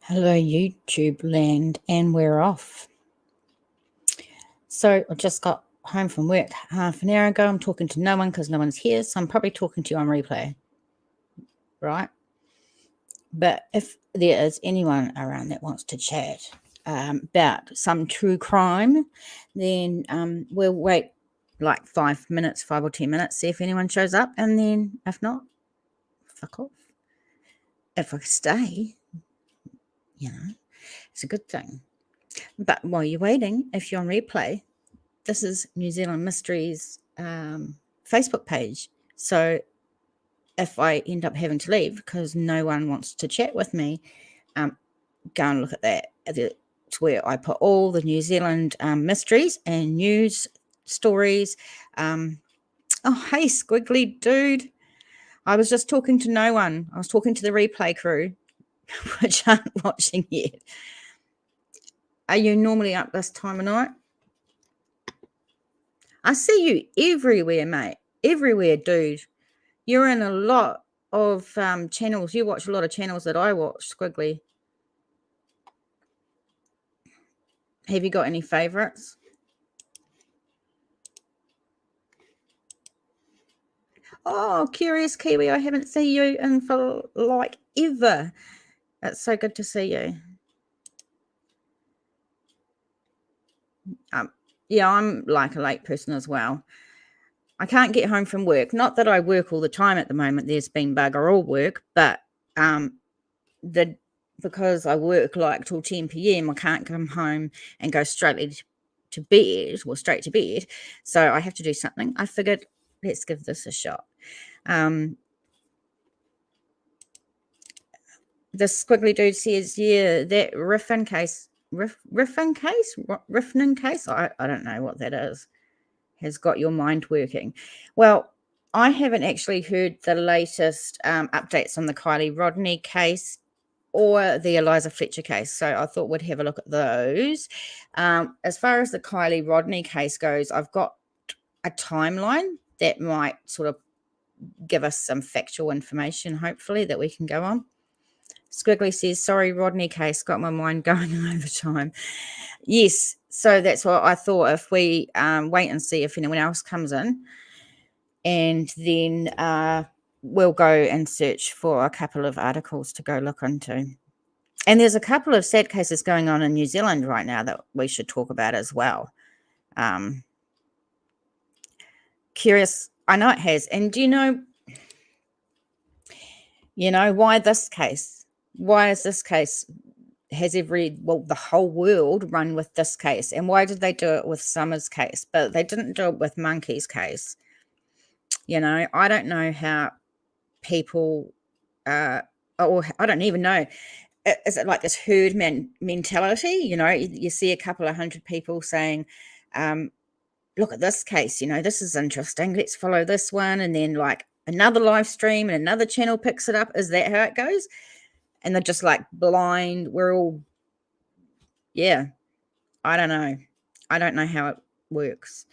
Hello, YouTube land, and we're off. So I just got home from work half an hour ago. I'm talking to no one because no one's here, so I'm probably talking to you on replay, right? But if there is anyone around that wants to chat about some true crime, then we'll wait like 5 minutes, 5 or 10 minutes, see if anyone shows up, and then if not, fuck off. If I stay, it's a good thing. But while you're waiting, if you're on replay, this is New Zealand Mysteries Facebook page. So if I end up having to leave because no one wants to chat with me, go and look at that. It's where I put all the New Zealand mysteries and news stories. Oh, hey, squiggly dude. I was just talking to no one. I was talking to the replay crew, which aren't watching yet. Are you normally up this time of night? I see you everywhere, mate. Everywhere, dude. You're in a lot of channels. You watch a lot of channels that I watch, Squiggly. Have you got any favorites? Oh, Curious Kiwi, I haven't seen you in for like ever. It's so good to see you. Yeah, I'm like a late person as well. I can't get home from work. Not that I work all the time at the moment. There's been bugger all work, but because I work like till 10 p.m, I can't come home and go straight to bed or straight to bed. So I have to do something. I figured, let's give this a shot. The squiggly dude says, yeah, that Riffin case, I don't know what that is, has got your mind working. Well, I haven't actually heard the latest updates on the Kiely Rodni case or the Eliza Fletcher case. So I thought we'd have a look at those. As far as the Kiely Rodni case goes, I've got a timeline that might sort of give us some factual information, hopefully, that we can go on. Squiggly says, sorry, Rodney case, got my mind going over time. Yes, so that's what I thought. If we wait and see if anyone else comes in, and then we'll go and search for a couple of articles to go look into. And there's a couple of sad cases going on in New Zealand right now that we should talk about as well. Curious, I know it has. And do you know why this case? Why is this case the whole world run with this case? And why did they do it with Summer's case, but they didn't do it with Monkey's case? I don't know how people, or I don't even know. Is it like this herd mentality? You see a couple of hundred people saying, look at this case, this is interesting. Let's follow this one. And then like another live stream and another channel picks it up. Is that how it goes? And they're just like blind. We're all, yeah, I don't know. I don't know how it works.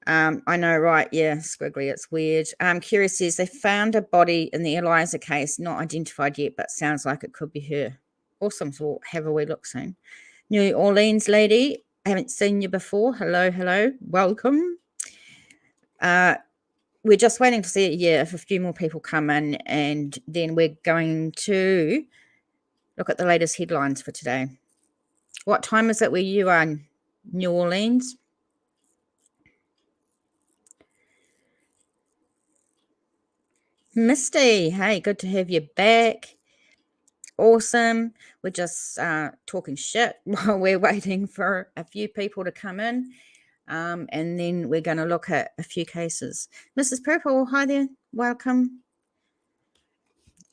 I know, right? Yeah, squiggly. It's weird. Curious says they found a body in the Eliza case, not identified yet, but sounds like it could be her. Awesome. So we'll have a wee look soon. New Orleans lady, I haven't seen you before. Hello. Welcome. We're just waiting to see, if a few more people come in, and then we're going to look at the latest headlines for today. What time is it where you are in New Orleans? Misty, hey, good to have you back. Awesome. We're just talking shit while we're waiting for a few people to come in. And then we're going to look at a few cases. Mrs. Purple, hi there. Welcome.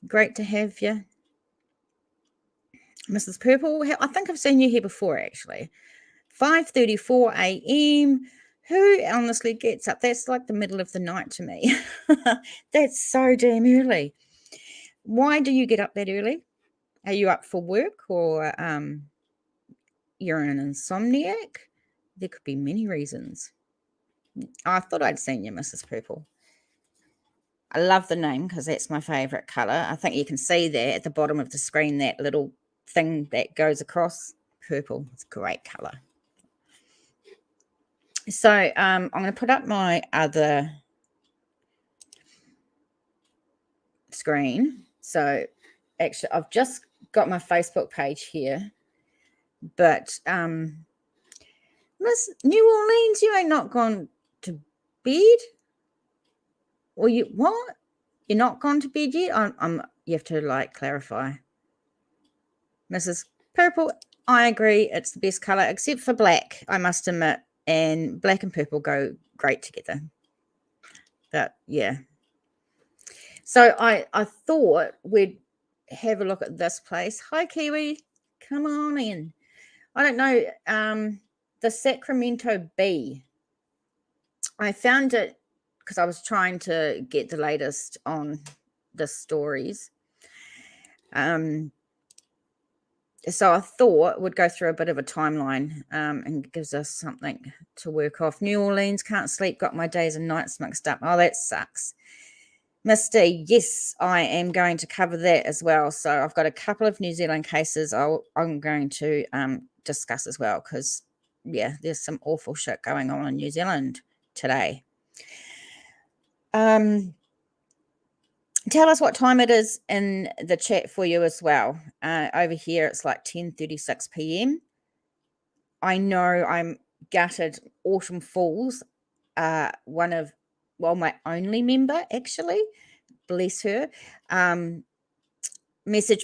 Great to have you. Mrs. Purple, I think I've seen you here before, actually. 5:34 a.m. Who honestly gets up? That's like the middle of the night to me. That's so damn early. Why do you get up that early? Are you up for work, or you're an insomniac? There could be many reasons. I thought I'd seen you, Mrs. Purple. I love the name because that's my favourite colour. I think you can see there at the bottom of the screen, that little thing that goes across. Purple. It's a great color. So I'm going to put up my other screen. So actually, I've just got my Facebook page here, but Miss New Orleans, you ain't not gone to bed? Or you what? You're not gone to bed yet? You have to like clarify. Mrs. Purple, I agree. It's the best color, except for black, I must admit. And black and purple go great together. But yeah. So I thought we'd have a look at this place. Hi, Kiwi. Come on in. I don't know. The Sacramento Bee. I found it because I was trying to get the latest on the stories. So I thought we'd go through a bit of a timeline and it gives us something to work off. New Orleans, can't sleep, got my days and nights mixed up. Oh, that sucks. Misty, yes, I am going to cover that as well. So I've got a couple of New Zealand cases I'm going to discuss as well because, yeah, there's some awful shit going on in New Zealand today. Tell us what time it is in the chat for you as well. Over here, it's like 10:36 p.m. I know I'm gutted. Autumn Falls, my only member, actually, bless her, messaged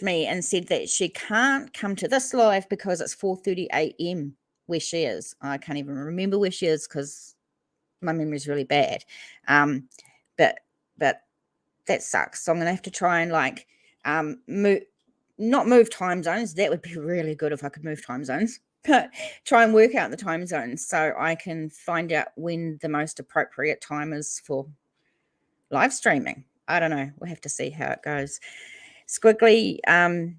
me and said that she can't come to this live because it's 4:30 a.m. where she is. I can't even remember where she is because my memory is really bad. But that sucks. So I'm gonna have to try and like not move time zones. That would be really good if I could move time zones, but try and work out the time zones so I can find out when the most appropriate time is for live streaming. I don't know. We'll have to see how it goes. Squiggly,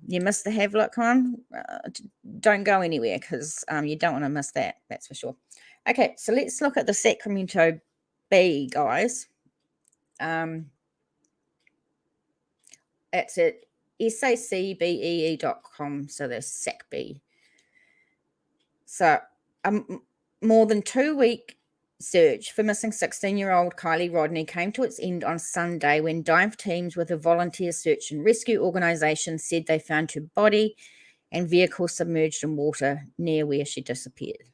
you missed the Havelock one. Don't go anywhere because you don't want to miss that. That's for sure. Okay, so let's look at the Sacramento Bee, guys. It's at sacbee.com, so there's SACB. So more than 2-week search for missing 16-year-old Kiely Rodni came to its end on Sunday when dive teams with a volunteer search and rescue organisation said they found her body and vehicle submerged in water near where she disappeared.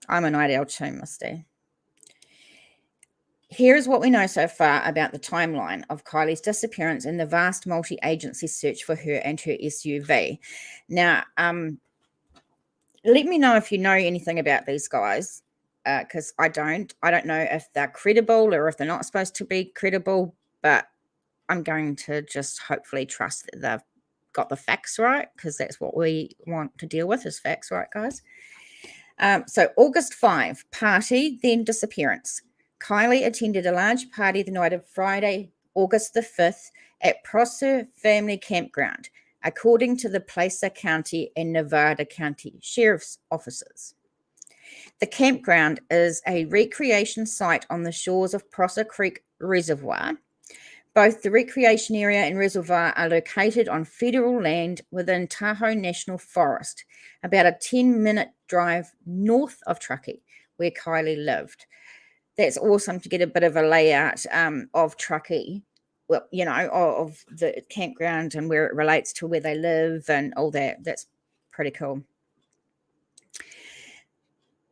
I'm a night owl too, Misty. Here's what we know so far about the timeline of Kylie's disappearance and the vast multi-agency search for her and her SUV. Now, let me know if you know anything about these guys, because I don't. I don't know if they're credible or if they're not supposed to be credible, but I'm going to just hopefully trust that they've got the facts right, because that's what we want to deal with is facts, right, guys? So August 5, party, then disappearance. Kiely attended a large party the night of Friday, August the 5th, at Prosser Family Campground, according to the Placer County and Nevada County Sheriff's offices. The campground is a recreation site on the shores of Prosser Creek Reservoir. Both the recreation area and reservoir are located on federal land within Tahoe National Forest, about a 10-minute drive north of Truckee, where Kiely lived. That's awesome to get a bit of a layout of Truckee, well, you know, of the campground and where it relates to where they live and all that. That's pretty cool.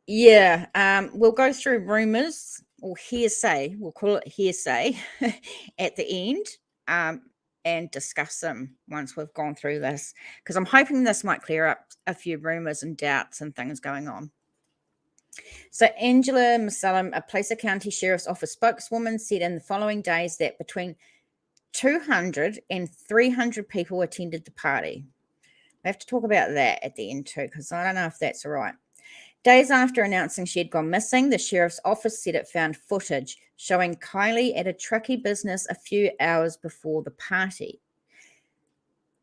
Yeah, we'll go through rumors or hearsay, we'll call it hearsay, at the end and discuss them once we've gone through this, because I'm hoping this might clear up a few rumors and doubts and things going on. So Angela Musalem, a Placer County Sheriff's Office spokeswoman, said in the following days that between 200 and 300 people attended the party. We have to talk about that at the end too, because I don't know if that's right. Days after announcing she had gone missing, the sheriff's office said it found footage showing Kiely at a Truckee business a few hours before the party.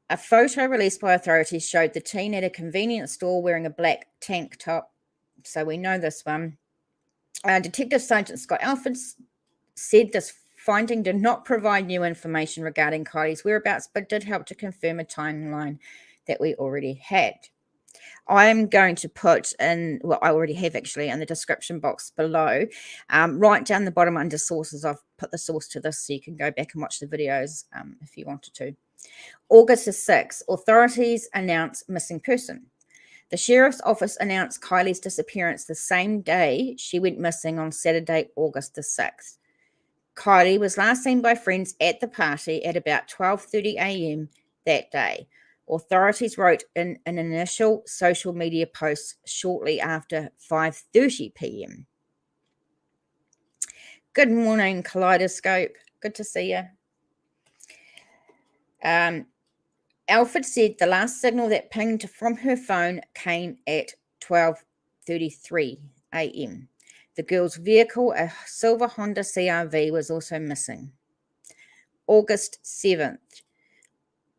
A photo released by authorities showed the teen at a convenience store wearing a black tank top. So we know this one. Detective Sergeant Scott Alford said this finding did not provide new information regarding Kylie's whereabouts, but did help to confirm a timeline that we already had. I'm going to put in, well, I already have actually, in the description box below, right down the bottom under sources, I've put the source to this so you can go back and watch the videos if you wanted to. August the 6th, authorities announce missing person. The sheriff's office announced Kylie's disappearance the same day she went missing on Saturday, August the 6th. Kiely was last seen by friends at the party at about 12:30 a.m. that day. Authorities wrote in an initial social media post shortly after 5:30 p.m. Good morning, Kaleidoscope. Good to see you. Alfred said the last signal that pinged from her phone came at 12:33 a.m. The girl's vehicle, a silver Honda CR-V, was also missing. August 7th.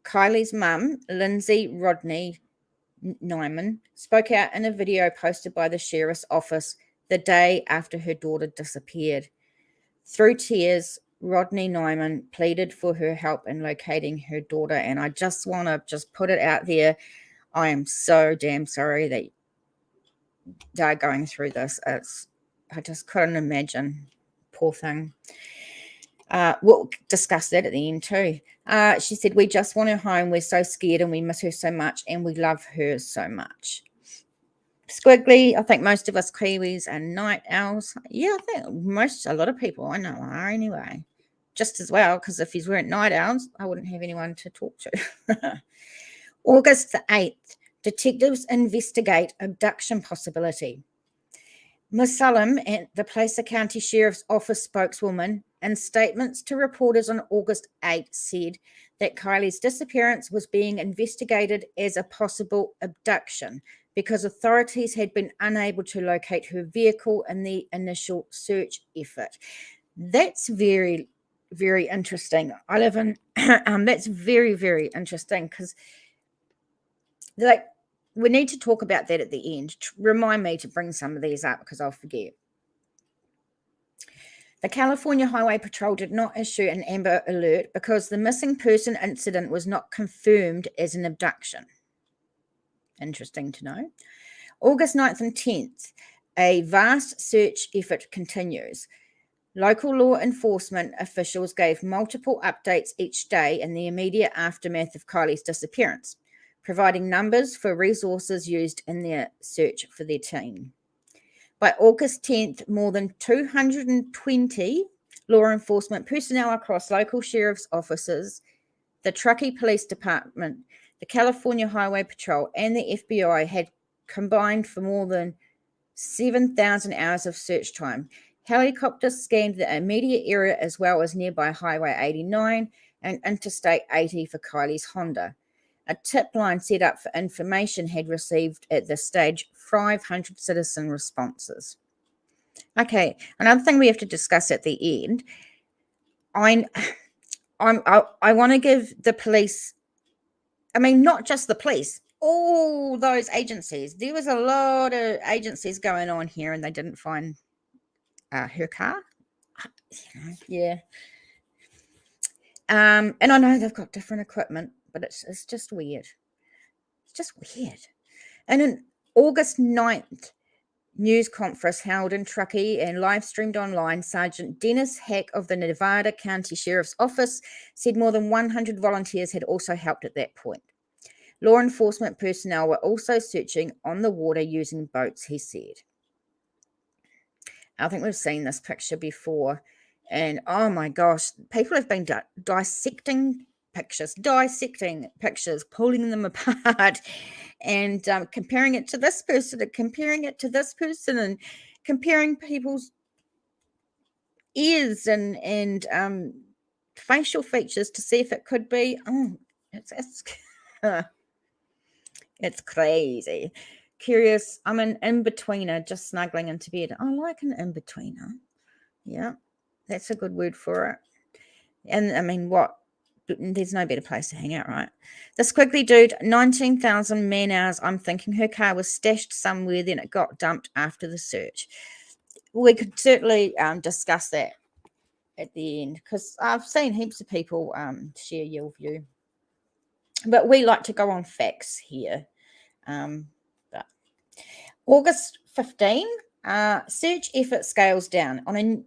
Kylie's mum, Eliza Rodni Nyman, spoke out in a video posted by the sheriff's office the day after her daughter disappeared. Through tears, Rodney Nyman pleaded for her help in locating her daughter, and I just want to put it out there. I am so damn sorry that they're going through this. I just couldn't imagine. Poor thing. We'll discuss that at the end too. She said, we just want her home. We're so scared and we miss her so much and we love her so much. Squiggly, I think most of us Kiwis are night owls. Yeah, I think a lot of people I know are anyway. Just as well, because if you weren't night owls, I wouldn't have anyone to talk to. August the 8th, detectives investigate abduction possibility. Ms. Sullum, the Placer County Sheriff's Office spokeswoman, in statements to reporters on August 8, said that Kylie's disappearance was being investigated as a possible abduction because authorities had been unable to locate her vehicle in the initial search effort. That's very, very interesting. I live in, that's very, very interesting because, like, we need to talk about that at the end. Remind me to bring some of these up because I'll forget. The California Highway Patrol did not issue an Amber Alert because the missing person incident was not confirmed as an abduction. Interesting to know. August 9th and 10th, a vast search effort continues. Local law enforcement officials gave multiple updates each day in the immediate aftermath of Kylie's disappearance, providing numbers for resources used in their search for their team. By August 10th, more than 220 law enforcement personnel across local sheriff's offices, the Truckee Police Department, the California Highway Patrol, and the FBI had combined for more than 7,000 hours of search time. Helicopters scanned the immediate area as well as nearby Highway 89 and Interstate 80 for Kylie's Honda. A tip line set up for information had received at this stage 500 citizen responses. Okay, another thing we have to discuss at the end. I want to give the police, I mean, not just the police, all those agencies. There was a lot of agencies going on here and they didn't find her car. Yeah. And I know they've got different equipment, but it's just weird. It's just weird. And in August 9th, news conference held in Truckee and live streamed online, Sergeant Dennis Hack of the Nevada County Sheriff's Office said more than 100 volunteers had also helped at that point. Law enforcement personnel were also searching on the water using boats, he said. I think we've seen this picture before. And oh my gosh, people have been dissecting pictures, pulling them apart and comparing it to this person and comparing it to this person and comparing people's ears and facial features to see if it could be. Oh, it's crazy. Curious. I'm an in-betweener just snuggling into bed. I like an in-betweener. Yeah, that's a good word for it. And I mean, what? There's no better place to hang out, right? The squiggly dude, 19,000 man hours. I'm thinking her car was stashed somewhere, then it got dumped after the search. We could certainly discuss that at the end, because I've seen heaps of people share your view. But we like to go on facts here. But August 15, search effort scales down. In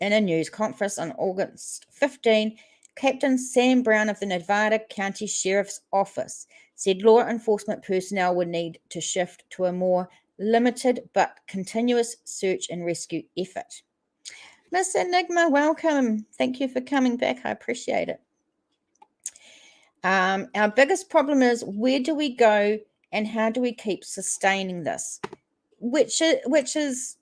a news conference on August 15, Captain Sam Brown of the Nevada County Sheriff's Office said law enforcement personnel would need to shift to a more limited but continuous search and rescue effort. Miss Enigma, welcome. Thank you for coming back. I appreciate it. Our biggest problem is, where do we go and how do we keep sustaining this? Which is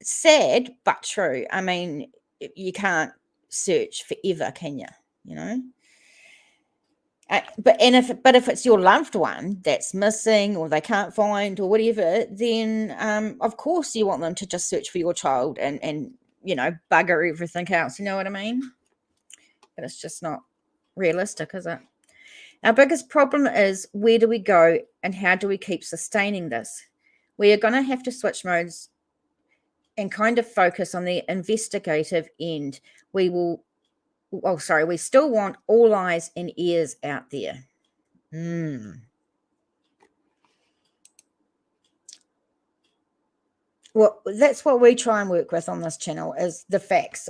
sad but true. I mean, you can't search forever, can you? You know. But if it's your loved one that's missing or they can't find or whatever, then of course you want them to just search for your child and bugger everything else. You know what I mean? But it's just not realistic, is it? Our biggest problem is, where do we go and how do we keep sustaining this? We are going to have to switch modes and kind of focus on the investigative end. We still want all eyes and ears out there. Well, that's what we try and work with on this channel, is the facts.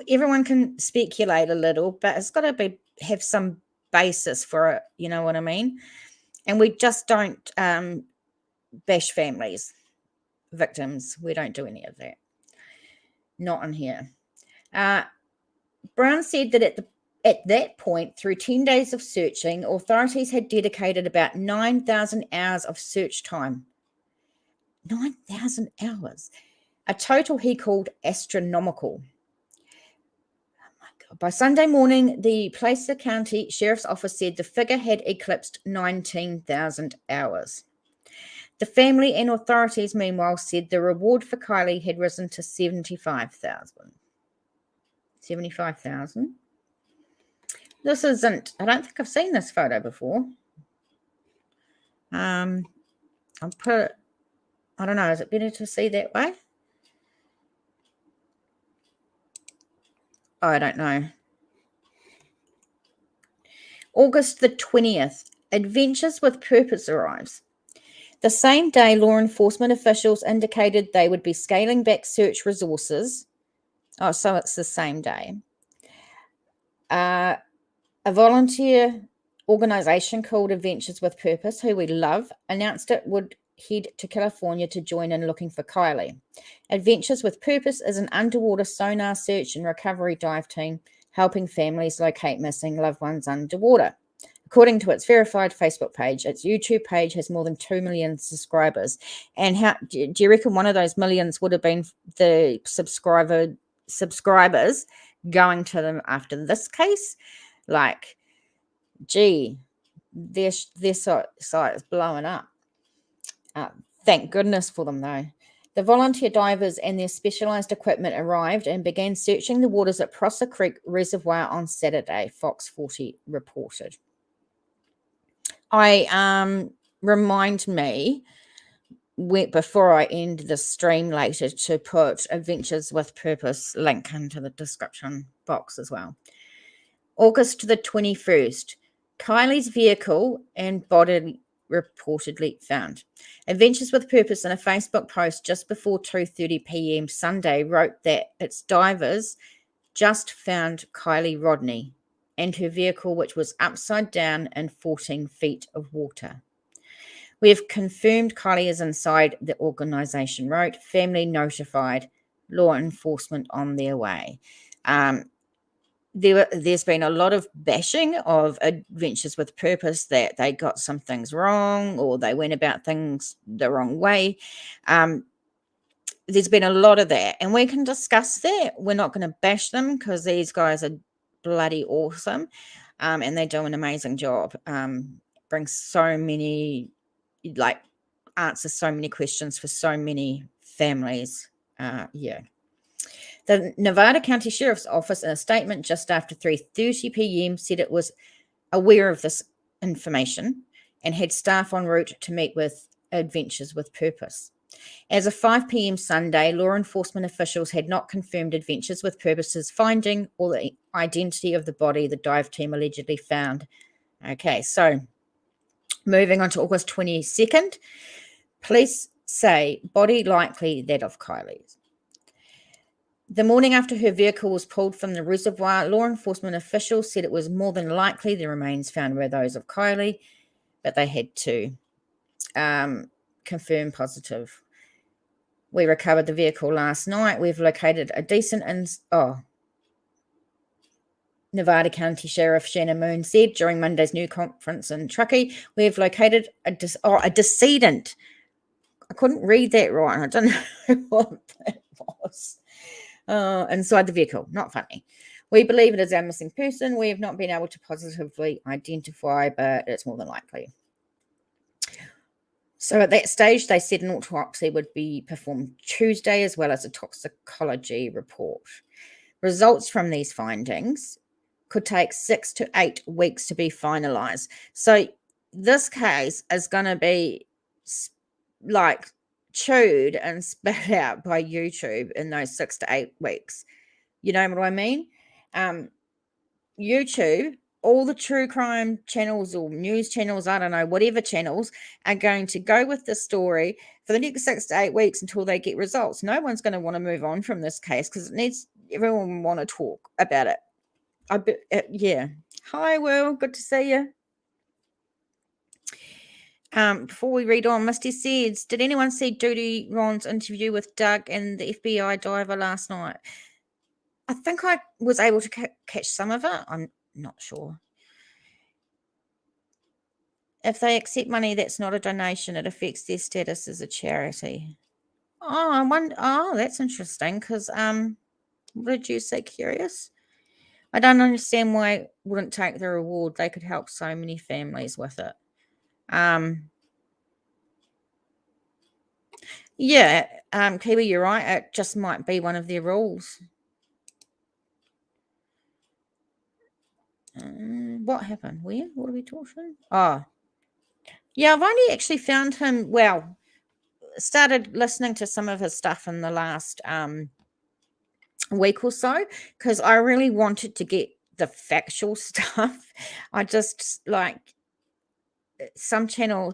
Everyone can speculate a little, but it's got to have some basis for it. You know what I mean? And we just don't bash families, victims. We don't do any of that. Not in here. Brown said that at that point, through 10 days of searching, authorities had dedicated about 9,000 hours of search time. 9,000 hours. A total he called astronomical. Oh my God. By Sunday morning, the Placer County Sheriff's Office said the figure had eclipsed 19,000 hours. The family and authorities, meanwhile, said the reward for Kiely had risen to $75,000. 75,000. This isn't, I don't think I've seen this photo before. I'll put, I don't know, is it better to see that way? I don't know. August the 20th, Adventures with Purpose arrives. The same day, law enforcement officials indicated they would be scaling back search resources. Oh, so it's the same day. A volunteer organization called Adventures with Purpose, who we love, announced it would head to California to join in looking for Kiely. Adventures with Purpose is an underwater sonar search and recovery dive team helping families locate missing loved ones underwater. According to its verified Facebook page, its YouTube page has more than 2 million subscribers. And how do you reckon one of those millions would have been the subscribers going to them after this case? Like, gee, their site is blowing up. Thank goodness for them, though. The volunteer divers and their specialized equipment arrived and began searching the waters at Prosser Creek Reservoir on Saturday, Fox 40 reported. Remind me, before I end the stream later, to put Adventures with Purpose link into the description box as well. August the 21st, Kiely's vehicle and body reportedly found. Adventures with Purpose, in a Facebook post just before 2:30 p.m. Sunday, wrote that its divers just found Kiely Rodni and her vehicle, which was upside down in 14 feet of water. We have confirmed Kiely is inside, the organization wrote. Family notified, law enforcement on their way. There's been a lot of bashing of Adventures with Purpose, that they got some things wrong or they went about things the wrong way. There's been a lot of that, and we can discuss that. We're not going to bash them because these guys are bloody awesome, and they do an amazing job. Bring so many, answer so many questions for so many families. The Nevada County Sheriff's Office, in a statement just after 3:30 p.m., said it was aware of this information and had staff en route to meet with Adventures with Purpose. As of 5 p.m. Sunday, law enforcement officials had not confirmed Adventures with Purpose's finding or the identity of the body the dive team allegedly found. Okay, so moving on to August 22nd, police say body likely that of Kiely's. The morning after her vehicle was pulled from the reservoir, law enforcement officials said it was more than likely the remains found were those of Kiely, but they had to confirm positive. We recovered the vehicle last night. We've located a decent Nevada County Sheriff Shannon Moon said during Monday's news conference in Truckee, we've located a decedent. I couldn't read that right. I don't know what that was. Inside the vehicle. Not funny. We believe it is our missing person. We have not been able to positively identify, but it's more than likely. So at that stage, they said an autopsy would be performed Tuesday, as well as a toxicology report. Results from these findings could take 6 to 8 weeks to be finalised. So this case is going to be like chewed and spat out by YouTube in those 6 to 8 weeks. You know what I mean? YouTube, all the true crime channels or news channels, I don't know, whatever channels, are going to go with the story for the next 6 to 8 weeks until they get results. No one's going to want to move on from this case because it needs everyone want to talk about it. Yeah. Hi, Will. Good to see you. Before we read on, Misty says, did anyone see Judy Ron's interview with Doug and the FBI diver last night? I think I was able to catch some of it. I'm not sure. If they accept money, that's not a donation. It affects their status as a charity. Oh, I wonder. Oh, that's interesting. Because what did you say? Curious. I don't understand why it wouldn't take the reward. They could help so many families with it. Yeah, Kiwi, you're right. It just might be one of their rules. What happened? Where? What are we talking? Oh, yeah, I've only actually found him, started listening to some of his stuff in the last week or so because I really wanted to get the factual stuff. I just like some channels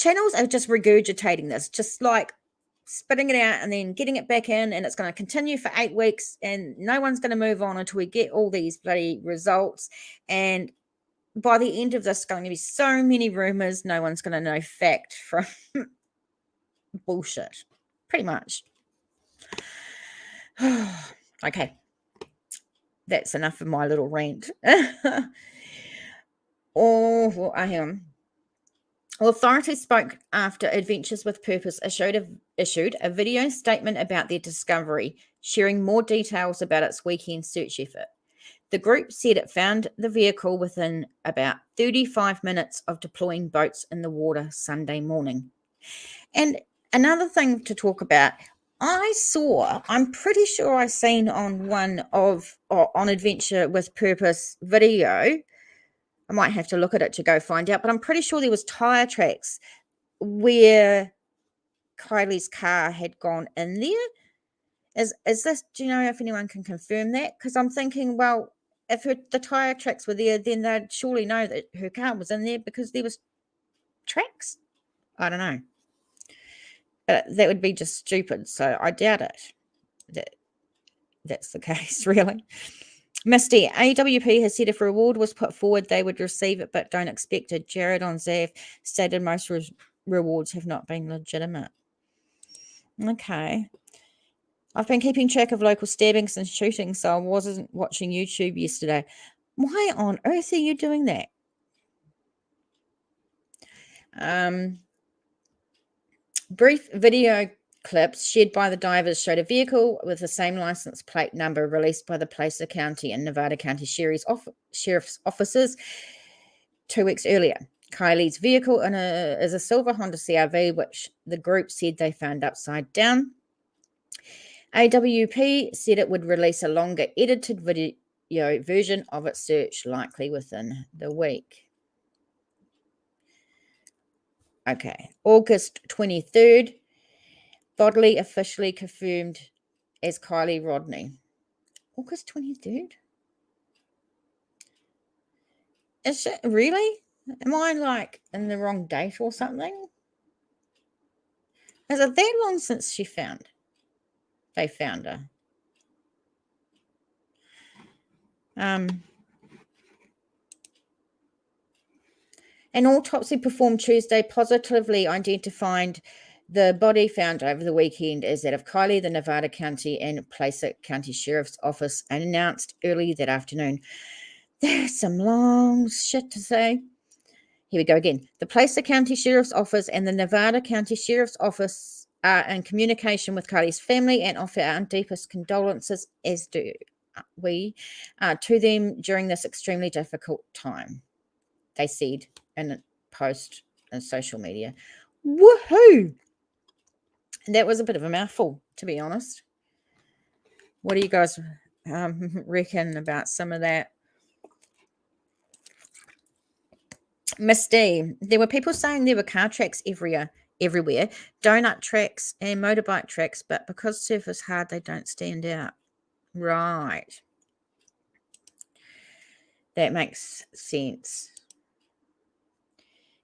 are just regurgitating this, just like spitting it out and then getting it back in, and it's going to continue for 8 weeks and no one's going to move on until we get all these bloody results. And by the end of this, going to be so many rumors, no one's going to know fact from bullshit, pretty much. Okay, that's enough of my little rant. Oh, I am. Authorities spoke after Adventures with Purpose issued a video statement about their discovery, sharing more details about its weekend search effort. The group said it found the vehicle within about 35 minutes of deploying boats in the water Sunday morning. And another thing to talk about, I'm pretty sure I seen on on Adventure with Purpose video, I might have to look at it to go find out, but I'm pretty sure there was tire tracks where Kiely's car had gone in there. Is this, do you know if anyone can confirm that? Because I'm thinking, well, if the tire tracks were there, then they'd surely know that her car was in there because there was tracks. I don't know. But that would be just stupid, so I doubt it. That's the case, really. Misty, AWP has said if a reward was put forward, they would receive it, but don't expect it. Jared on ZAF stated most rewards have not been legitimate. Okay. I've been keeping track of local stabbings and shootings, so I wasn't watching YouTube yesterday. Why on earth are you doing that? Brief video clips shared by the divers showed a vehicle with the same license plate number released by the Placer County and Nevada County Sheriff's officers 2 weeks earlier. Kiely's vehicle is a silver Honda CRV, which the group said they found upside down. AWP said it would release a longer edited video version of its search, likely within the week. Okay, August 23rd. Bodily officially confirmed as Kiely Rodni. August 23rd? Is it really? Am I like in the wrong date or something? Is it that long since they found her? An autopsy performed Tuesday positively identified the body found over the weekend as that of Kiely. The Nevada County and Placer County Sheriff's Office announced early that afternoon. There's some long shit to say. Here we go again. The Placer County Sheriff's Office and the Nevada County Sheriff's Office are in communication with Kiely's family and offer our deepest condolences, as do we, to them during this extremely difficult time, they said in a post on social media. Woohoo! That was a bit of a mouthful, to be honest. What do you guys reckon about some of that? Misty, there were people saying there were car tracks everywhere, donut tracks and motorbike tracks, but because surf is hard, they don't stand out. Right. That makes sense.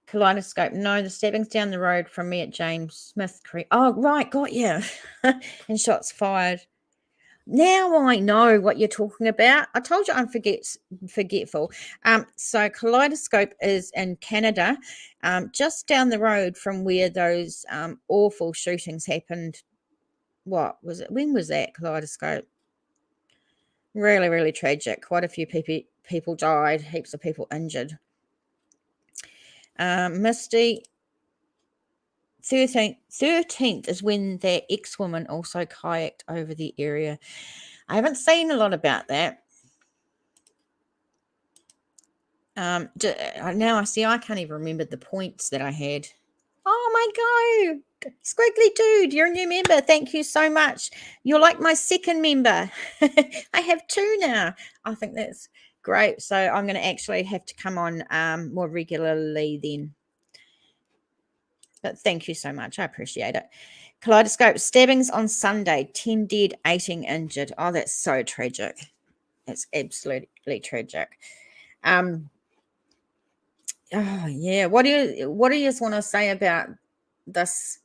Kaleidoscope. No, the stabbing's down the road from me at James Smith Creek. Oh, right, got you. And shots fired. Now I know what you're talking about. I told you I'm forgetful. So Kaleidoscope is in Canada, just down the road from where those awful shootings happened. What was it? When was that, Kaleidoscope? Really, really tragic. Quite a few people died, heaps of people injured. Misty, 13th is when that ex-woman also kayaked over the area. I haven't seen a lot about that. Now I see I can't even remember the points that I had. Oh my God. Squiggly dude, you're a new member. Thank you so much. You're like my second member. I have two now. I think that's great. So I'm going to actually have to come on more regularly then. But thank you so much. I appreciate it. Kaleidoscope stabbings on Sunday, 10 dead, 18 injured. Oh, that's so tragic. It's absolutely tragic. Oh yeah. What do you just want to say about this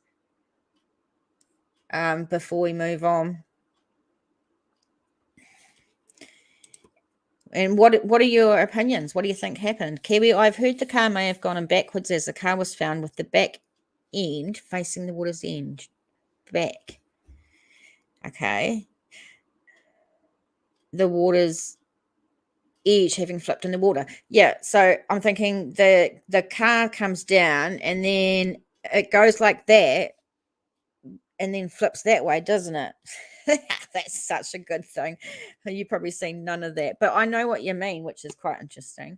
before we move on? And what are your opinions? What do you think happened? Kiwi, I've heard the car may have gone in backwards as the car was found with the back end facing the water's edge. Back. Okay. The water's edge having flipped in the water. Yeah. So I'm thinking the car comes down and then it goes like that and then flips that way, doesn't it? That's such a good thing. You've probably seen none of that, but I know what you mean, which is quite interesting.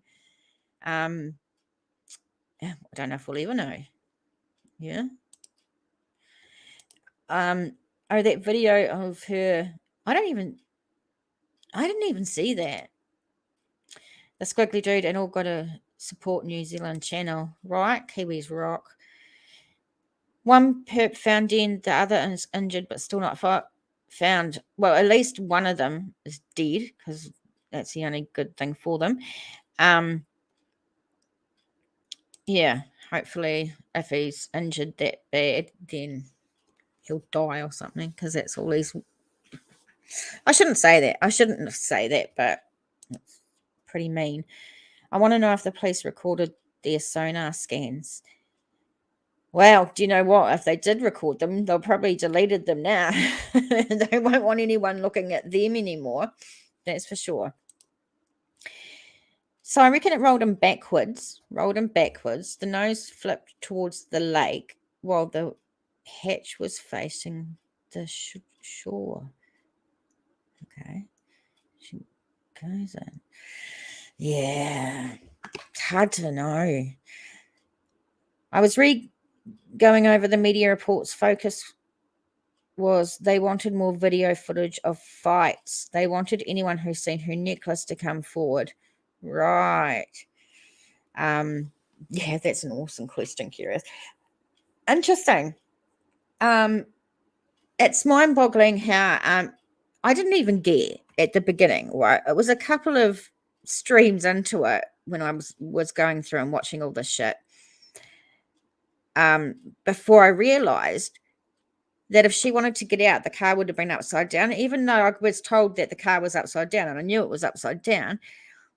I don't know if we'll ever know. Yeah. Oh, that video of her. I didn't even see that. The squiggly dude and all got to support New Zealand channel, right? Kiwis rock. One perp found dead, the other is injured but still not found. Well, at least one of them is dead because that's the only good thing for them. Yeah, hopefully if he's injured that bad, then he'll die or something because that's all he's. I shouldn't say that, but it's pretty mean. I want to know if the police recorded their sonar scans. Well, do you know what? If they did record them, they'll probably deleted them now. They won't want anyone looking at them anymore. That's for sure. So I reckon it rolled him backwards. The nose flipped towards the lake while the hatch was facing the shore. Okay. She goes in. Yeah. It's hard to know. I was going over the media reports. Focus was they wanted more video footage of fights. They wanted anyone who's seen her necklace to come forward. Right. Yeah, that's an awesome question, Kira. Interesting. it's mind-boggling how I didn't even get at the beginning, right? It was a couple of streams into it when I was going through and watching all this shit. Before I realized that if she wanted to get out, the car would have been upside down. Even though I was told that the car was upside down and I knew it was upside down,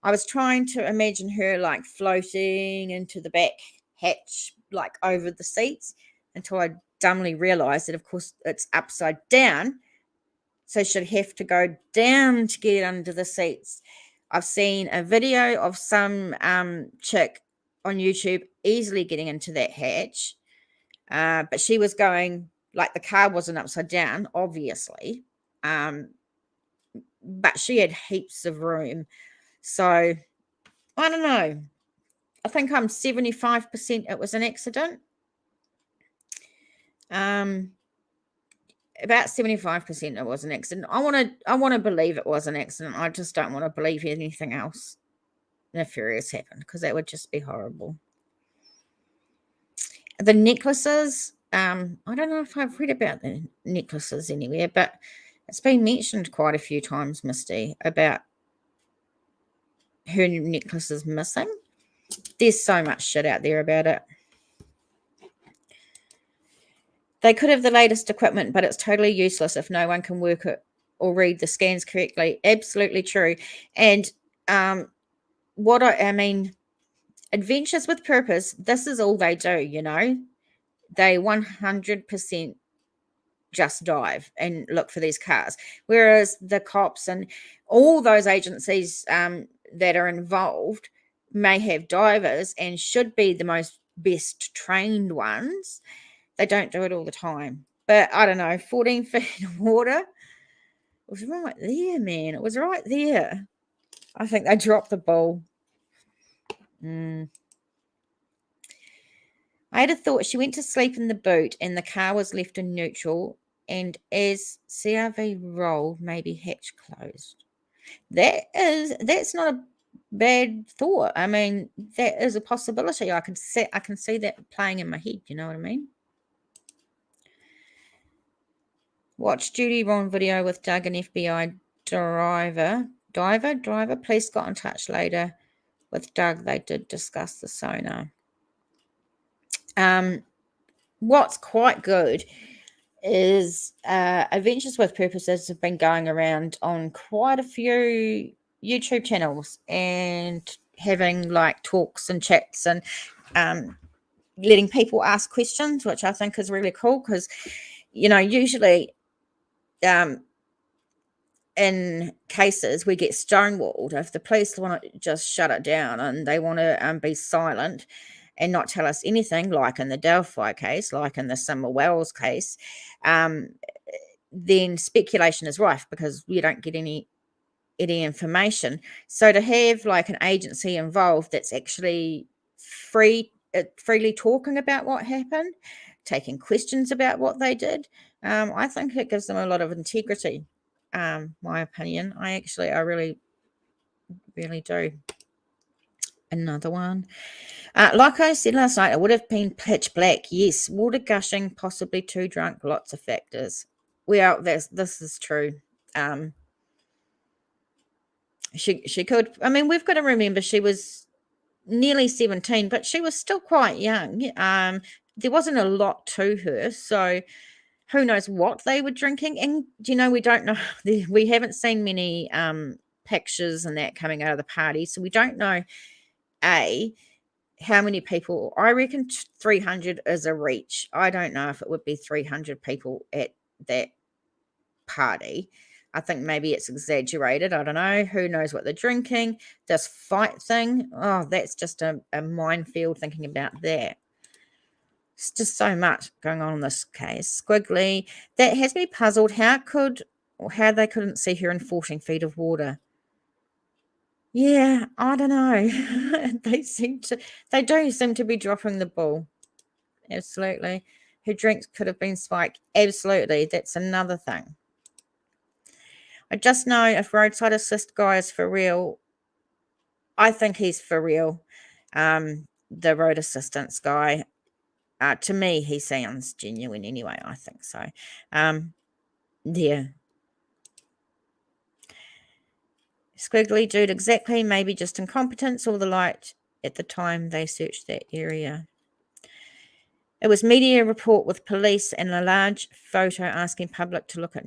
I was trying to imagine her like floating into the back hatch, like over the seats, until I dumbly realized that, of course, it's upside down. So she'd have to go down to get under the seats. I've seen a video of some chick on YouTube easily getting into that hatch. But she was going, like, the car wasn't upside down, obviously. But she had heaps of room. So I don't know. I think I'm 75% it was an accident. About 75% it was an accident. I want to believe it was an accident. I just don't want to believe anything else nefarious happened, because that would just be horrible. The necklaces, I don't know if I've read about the necklaces anywhere, but it's been mentioned quite a few times, Misty, about her necklace is missing. There's so much shit out there about it. They could have the latest equipment, but it's totally useless if no one can work it or read the scans correctly. Absolutely true. And what I mean, Adventures with Purpose, this is all they do, you know. They 100% just dive and look for these cars. Whereas the cops and all those agencies that are involved may have divers and should be the most best trained ones. They don't do it all the time. But I don't know, 14 feet of water, it was right there, man. It was right there. I think they dropped the ball. I had a thought. She went to sleep in the boot and the car was left in neutral, and as CRV rolled, maybe hatch closed. That's not a bad thought. I mean, that is a possibility. I can see that playing in my head, you know what I mean? Watch Judy Ron video with Doug and FBI driver. Police got in touch later with Doug. They did discuss the sonar. What's quite good is Adventures with Purposes have been going around on quite a few YouTube channels and having like talks and chats and letting people ask questions, which I think is really cool, because, you know, usually in cases we get stonewalled if the police want to just shut it down and they want to be silent and not tell us anything, like in the Delphi case, like in the Summer Wells case. Then speculation is rife because you don't get any information. So to have like an agency involved that's actually freely talking about what happened, taking questions about what they did, I think it gives them a lot of integrity. My opinion. I really, really do. Another one. Like I said last night, it would have been pitch black. Yes, water gushing, possibly too drunk, lots of factors. Well, this is true. She could. I mean, we've got to remember she was nearly 17, but she was still quite young. There wasn't a lot to her, so who knows what they were drinking. And you know, we don't know. We haven't seen many pictures and that coming out of the party, so we don't know how many people. I reckon 300 is a reach. I don't know if it would be 300 people at that party. I think maybe it's exaggerated. I don't know. Who knows what they're drinking? This fight thing. Oh, that's just a minefield thinking about that. It's just so much going on in this case. Squiggly. That has me puzzled. How they couldn't see her in 14 feet of water. Yeah, I don't know. They do seem to be dropping the ball. Absolutely. Her drinks could have been spiked. Absolutely. That's another thing. I just know if roadside assist guy is for real, I think he's for real. The road assistance guy, to me, he sounds genuine anyway. I think so. Yeah. Squiggly dude, exactly. Maybe just incompetence or the light at the time they searched that area. It was media report with police and a large photo asking public to look at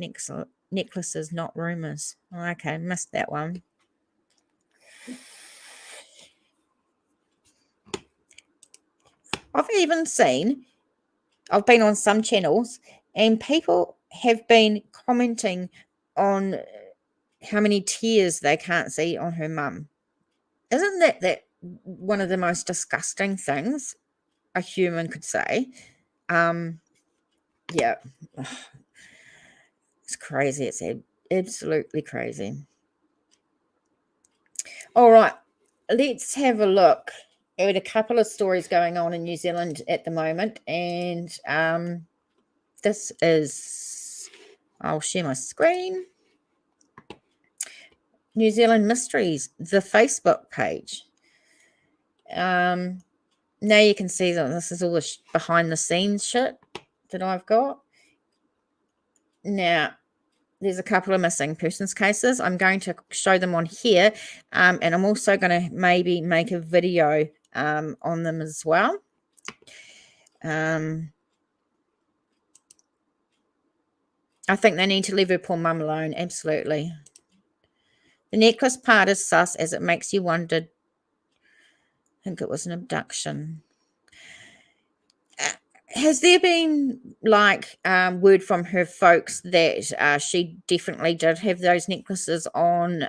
necklaces, not rumours. Okay, missed that one. I've even seen, I've been on some channels and people have been commenting on how many tears they can't see on her mum. Isn't that one of the most disgusting things a human could say? Yeah, it's crazy. It's absolutely crazy. All right, let's have a look at a couple of stories going on in New Zealand at the moment. And this is, I'll share my screen. New Zealand Mysteries, the Facebook page. Now you can see that this is all the behind the scenes shit that I've got. Now, there's a couple of missing persons cases. I'm going to show them on here, and I'm also going to maybe make a video on them as well. I think they need to leave her poor mum alone, absolutely. The necklace part is sus as it makes you wonder. I think it was an abduction. Has there been like word from her folks that she definitely did have those necklaces on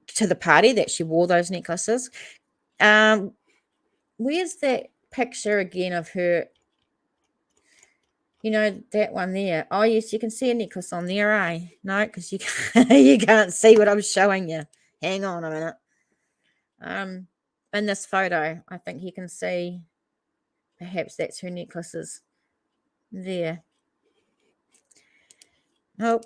to the party, that she wore those necklaces? Where's that picture again of her? You know, that one there. Oh, yes, you can see a necklace on there, eh? No, because you you can't see what I'm showing you. Hang on a minute. In this photo, I think you can see perhaps that's her necklaces there. Oh.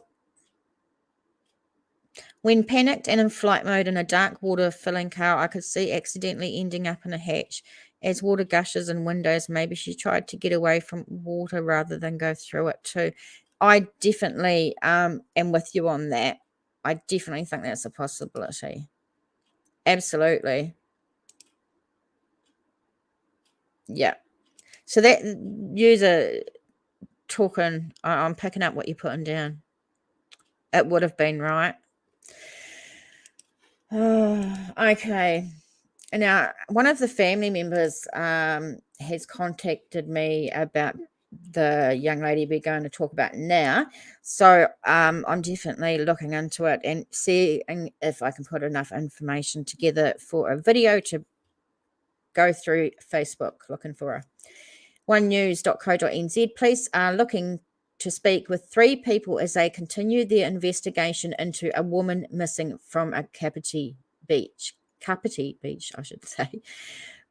When panicked and in flight mode in a dark water-filling car, I could see accidentally ending up in a hatch. As water gushes in windows, maybe she tried to get away from water rather than go through it too. I definitely am with you on that. I definitely think that's a possibility. Absolutely. Yeah. So that user talking, I'm picking up what you're putting down. It would have been right. Okay. Now, one of the family members has contacted me about the young lady we're going to talk about now. So I'm definitely looking into it and seeing if I can put enough information together for a video to go through Facebook looking for her. onenews.co.nz. Police are looking to speak with 3 people as they continue their investigation into a woman missing from a Kapiti Beach, I should say.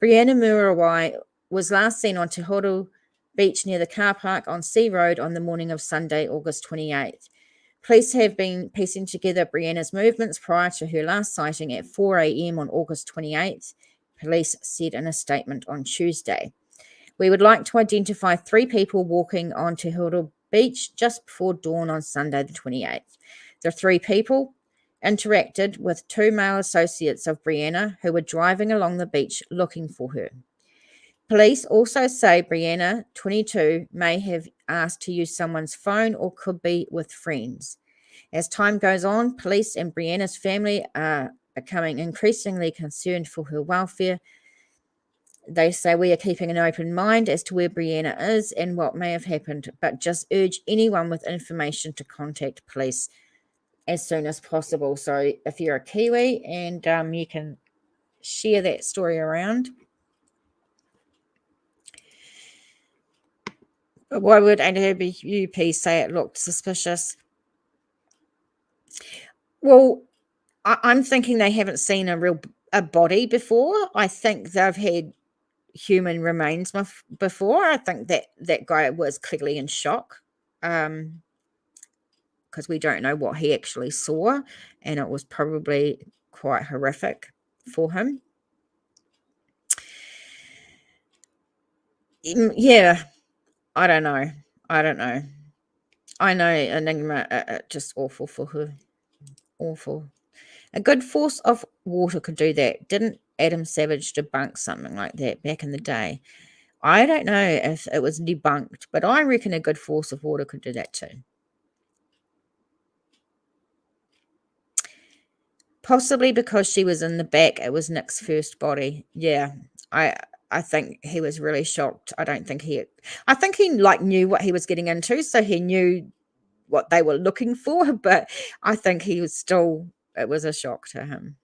Brianna Murawai was last seen on Te Horo Beach near the car park on Sea Road on the morning of Sunday, August 28th. Police have been piecing together Brianna's movements prior to her last sighting at 4 a.m. on August 28th, police said in a statement on Tuesday. We would like to identify 3 people walking on Te Horo Beach just before dawn on Sunday the 28th. The 3 people interacted with 2 male associates of Brianna who were driving along the beach looking for her. Police also say Brianna, 22, may have asked to use someone's phone or could be with friends. As time goes on, police and Brianna's family are becoming increasingly concerned for her welfare. They say we are keeping an open mind as to where Brianna is and what may have happened, but just urge anyone with information to contact police as soon as possible. So if you're a Kiwi and you can share that story around. But why would AWP say it looked suspicious? Well, I'm thinking they haven't seen a body before. I think they've had human remains before. I think that guy was clearly in shock because we don't know what he actually saw, and it was probably quite horrific for him. Yeah, I don't know. I don't know. I know Enigma, just awful for her. Awful. A good force of water could do that. Didn't Adam Savage debunk something like that back in the day? I don't know if it was debunked, but I reckon a good force of water could do that too. Possibly because she was in the back. It was Nick's first body. Yeah, I think he was really shocked. I think he like knew what he was getting into, so he knew what they were looking for, but I think he was still, it was a shock to him.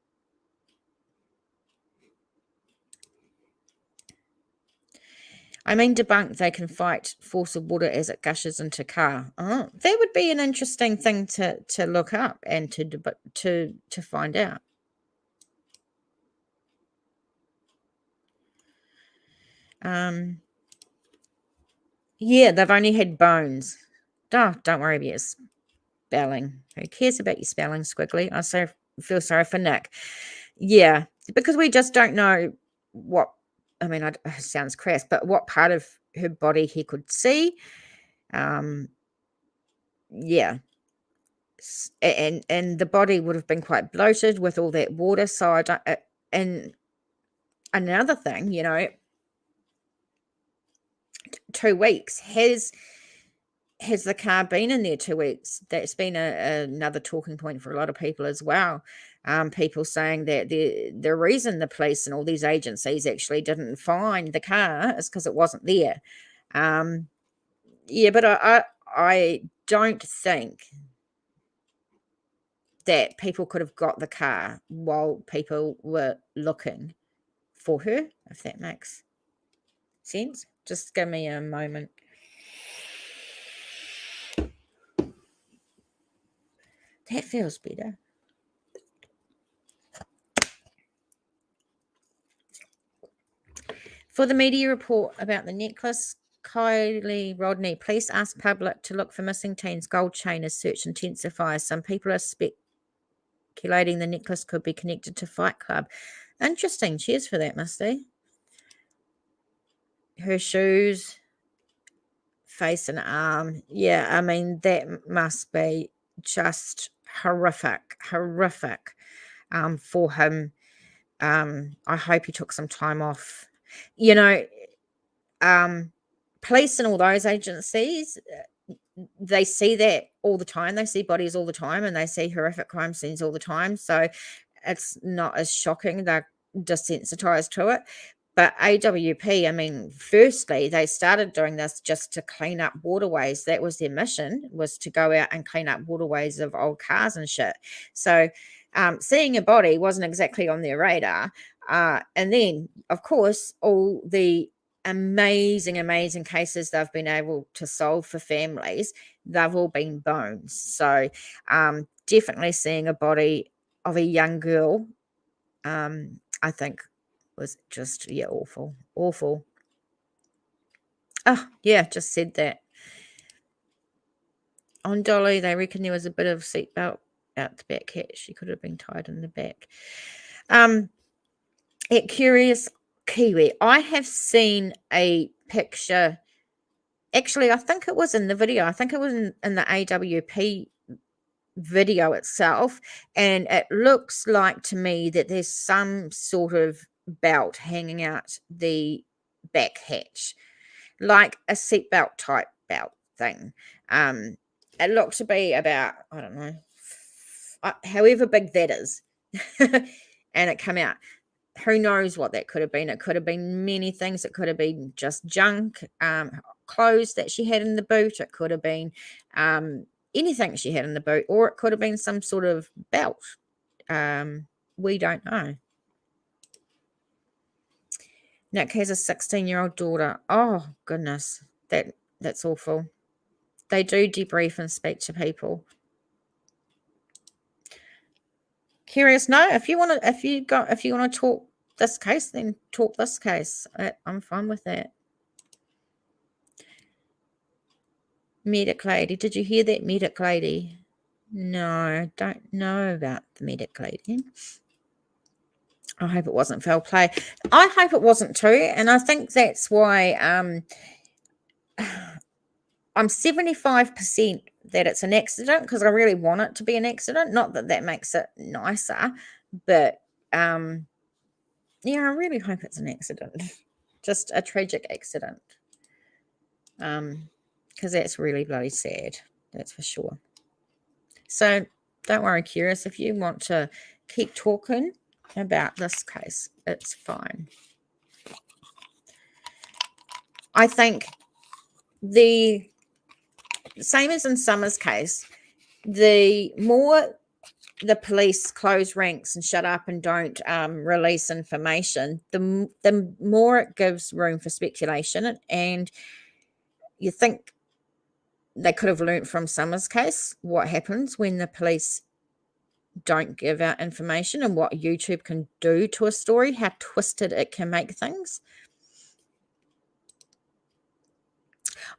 I mean, debunked they can fight force of water as it gushes into car. Oh, that would be an interesting thing to look up and to find out. Yeah, they've only had bones. Oh, don't worry about your spelling. Who cares about your spelling, Squiggly? Feel sorry for Nick. Yeah, because we just don't know what. I mean, it sounds crass, but what part of her body he could see. Yeah, and the body would have been quite bloated with all that water. So I don't. And another thing, 2 weeks has the car been in there 2 weeks? That's been another talking point for a lot of people as well. People saying that the reason the police and all these agencies actually didn't find the car is because it wasn't there. Yeah, but I don't think that people could have got the car while people were looking for her, if that makes sense. Just give me a moment. That feels better. For the media report about the necklace, Kiely Rodni, police ask public to look for missing teen's gold chain as search intensifies. Some people are speculating the necklace could be connected to Fight Club. Interesting. Cheers for that, Misty. Her shoes, face and arm. Yeah, I mean, that must be just horrific for him. I hope he took some time off. You know, police and all those agencies, they see that all the time. They see bodies all the time and they see horrific crime scenes all the time. So it's not as shocking. They're desensitized to it. But AWP, I mean, firstly, they started doing this just to clean up waterways. That was their mission, was to go out and clean up waterways of old cars and shit. So seeing a body wasn't exactly on their radar. And then, of course, all the amazing cases they've been able to solve for families, they've all been bones. So definitely seeing a body of a young girl, I think was just, yeah, awful. Oh, yeah, just said that. On Dolly, they reckon there was a bit of seatbelt out the back hatch. She could have been tied in the back. At Curious Kiwi, I have seen a picture. Actually, I think it was in the video. I think it was in the AWP video itself. And it looks like to me that there's some sort of belt hanging out the back hatch, like a seatbelt type belt thing. It looked to be about, I don't know, however big that is. And it came out. Who knows what that could have been? It could have been many things. It could have been just junk, clothes that she had in the boot. It could have been anything she had in the boot, or it could have been some sort of belt. We don't know. Nick has a 16-year-old daughter. Oh, goodness. That's awful. They do debrief and speak to people. Curious, no. If you want to talk this case, then talk this case. I'm fine with that. Medic lady. Did you hear that, medic lady? No, I don't know about the medic lady. I hope it wasn't foul play. I hope it wasn't too, and I think that's why I'm 75% that it's an accident because I really want it to be an accident. Not that that makes it nicer, but yeah, I really hope it's an accident. Just a tragic accident. Because that's really bloody sad. That's for sure. So don't worry, Curious. If you want to keep talking about this case, it's fine. I think the same as in Summer's case, the more the police close ranks and shut up and don't release information, the more it gives room for speculation. And you think they could have learnt from Summer's case what happens when the police don't give out information and what YouTube can do to a story, how twisted it can make things.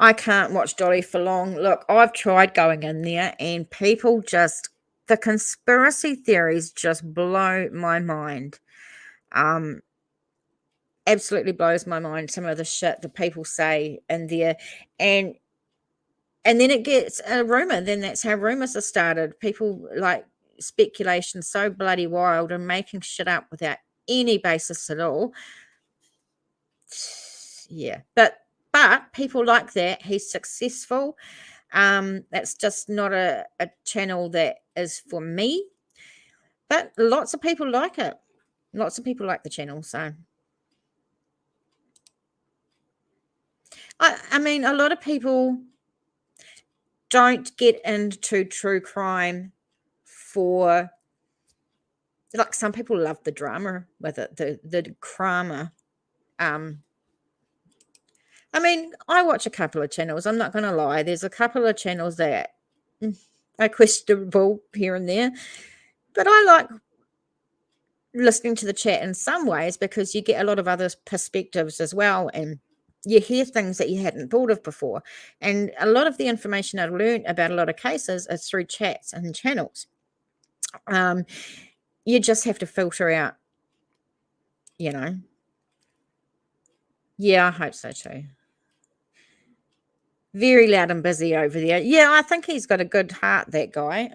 I can't watch Dolly for long. Look, I've tried going in there and people just, the conspiracy theories just blow my mind. Absolutely blows my mind, some of the shit that people say in there. And then it gets a rumor. Then that's how rumors are started. People like speculation so bloody wild and making shit up without any basis at all. Yeah, but people like that. He's successful. That's just not a channel that is for me. But lots of people like it. Lots of people like the channel. So I mean, a lot of people don't get into true crime for, like, some people love the drama with it, the drama. I mean, I watch a couple of channels. I'm not going to lie. There's a couple of channels that are questionable here and there, but I like listening to the chat in some ways because you get a lot of other perspectives as well, and you hear things that you hadn't thought of before. And a lot of the information I've learned about a lot of cases is through chats and channels. You just have to filter out, you know. Yeah, I hope so too. Very loud and busy over there. Yeah, I think he's got a good heart, that guy.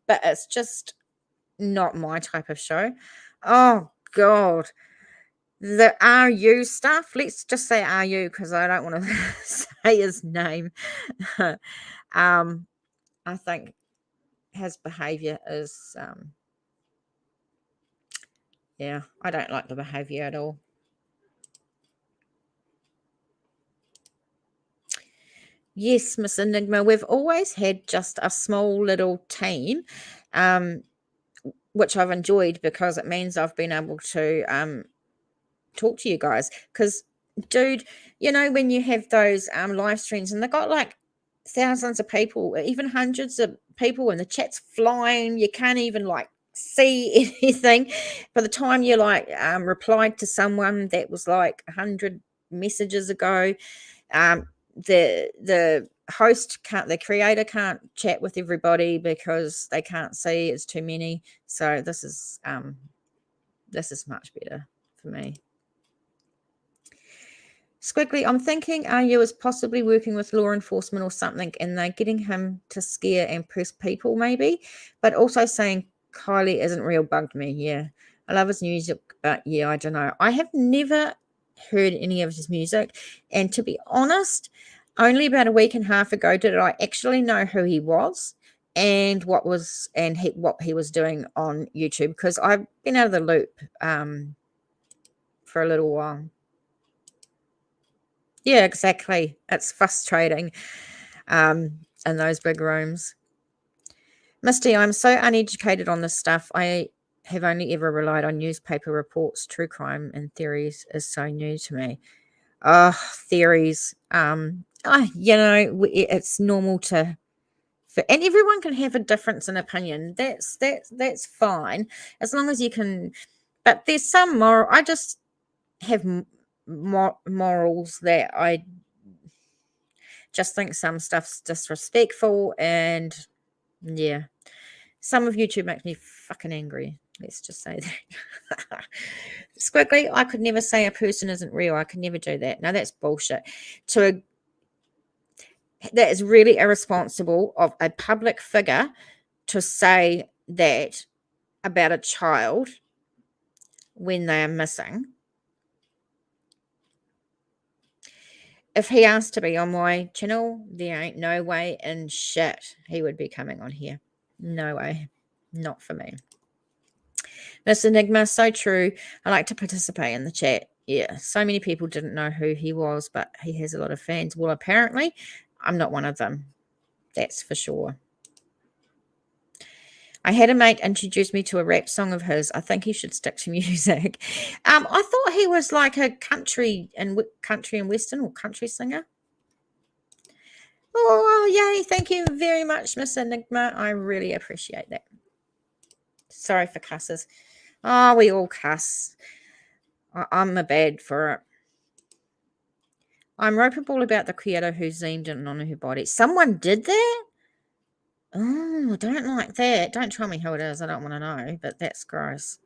But it's just not my type of show. Oh God. The RU stuff, let's just say RU because I don't want to say his name. I think his behavior is yeah, I don't like the behavior at all. Yes, Miss Enigma, we've always had just a small little team, which I've enjoyed because it means I've been able to talk to you guys. Because, dude, you know, when you have those live streams and they've got like thousands of people, even hundreds of people, and the chat's flying, you can't even like see anything. By the time you like replied to someone that was like 100 messages ago, the host can't, the creator can't chat with everybody because they can't see, it's too many. So this is much better for me. Squiggly, I'm thinking RU is possibly working with law enforcement or something, and they're getting him to scare and press people, maybe. But also saying Kiely isn't real bugged me. Yeah, I love his music, but yeah, I don't know. I have never heard any of his music, and to be honest, only about a week and a half ago did I actually know who he was and what he was doing on YouTube, because I've been out of the loop for a little while. Yeah, exactly. It's frustrating in those big rooms. Misty, I'm so uneducated on this stuff. I have only ever relied on newspaper reports. True crime and theories is so new to me. Oh, theories. You know, it's normal to, and everyone can have a difference in opinion. That's fine as long as you can. But there's some moral. I just have morals that I just think some stuff's disrespectful, and yeah, some of YouTube makes me fucking angry. Let's just say that. Squiggly, I could never say a person isn't real. I could never do that. No, that's bullshit. That is really irresponsible of a public figure to say that about a child when they are missing. If he asked to be on my channel, there ain't no way in shit he would be coming on here. No way. Not for me. Miss Enigma, so true. I like to participate in the chat. Yeah, so many people didn't know who he was, but he has a lot of fans. Well, apparently, I'm not one of them. That's for sure. I had a mate introduce me to a rap song of his. I think he should stick to music. I thought he was like a country and western or country singer. Oh, yay. Thank you very much, Miss Enigma. I really appreciate that. Sorry for cusses. Oh, we all cuss. I'm a bad for it. I'm ropeable about the creator who zoomed in on her body. Someone did that? Oh, don't like that. Don't tell me who it is. I don't want to know, but that's gross.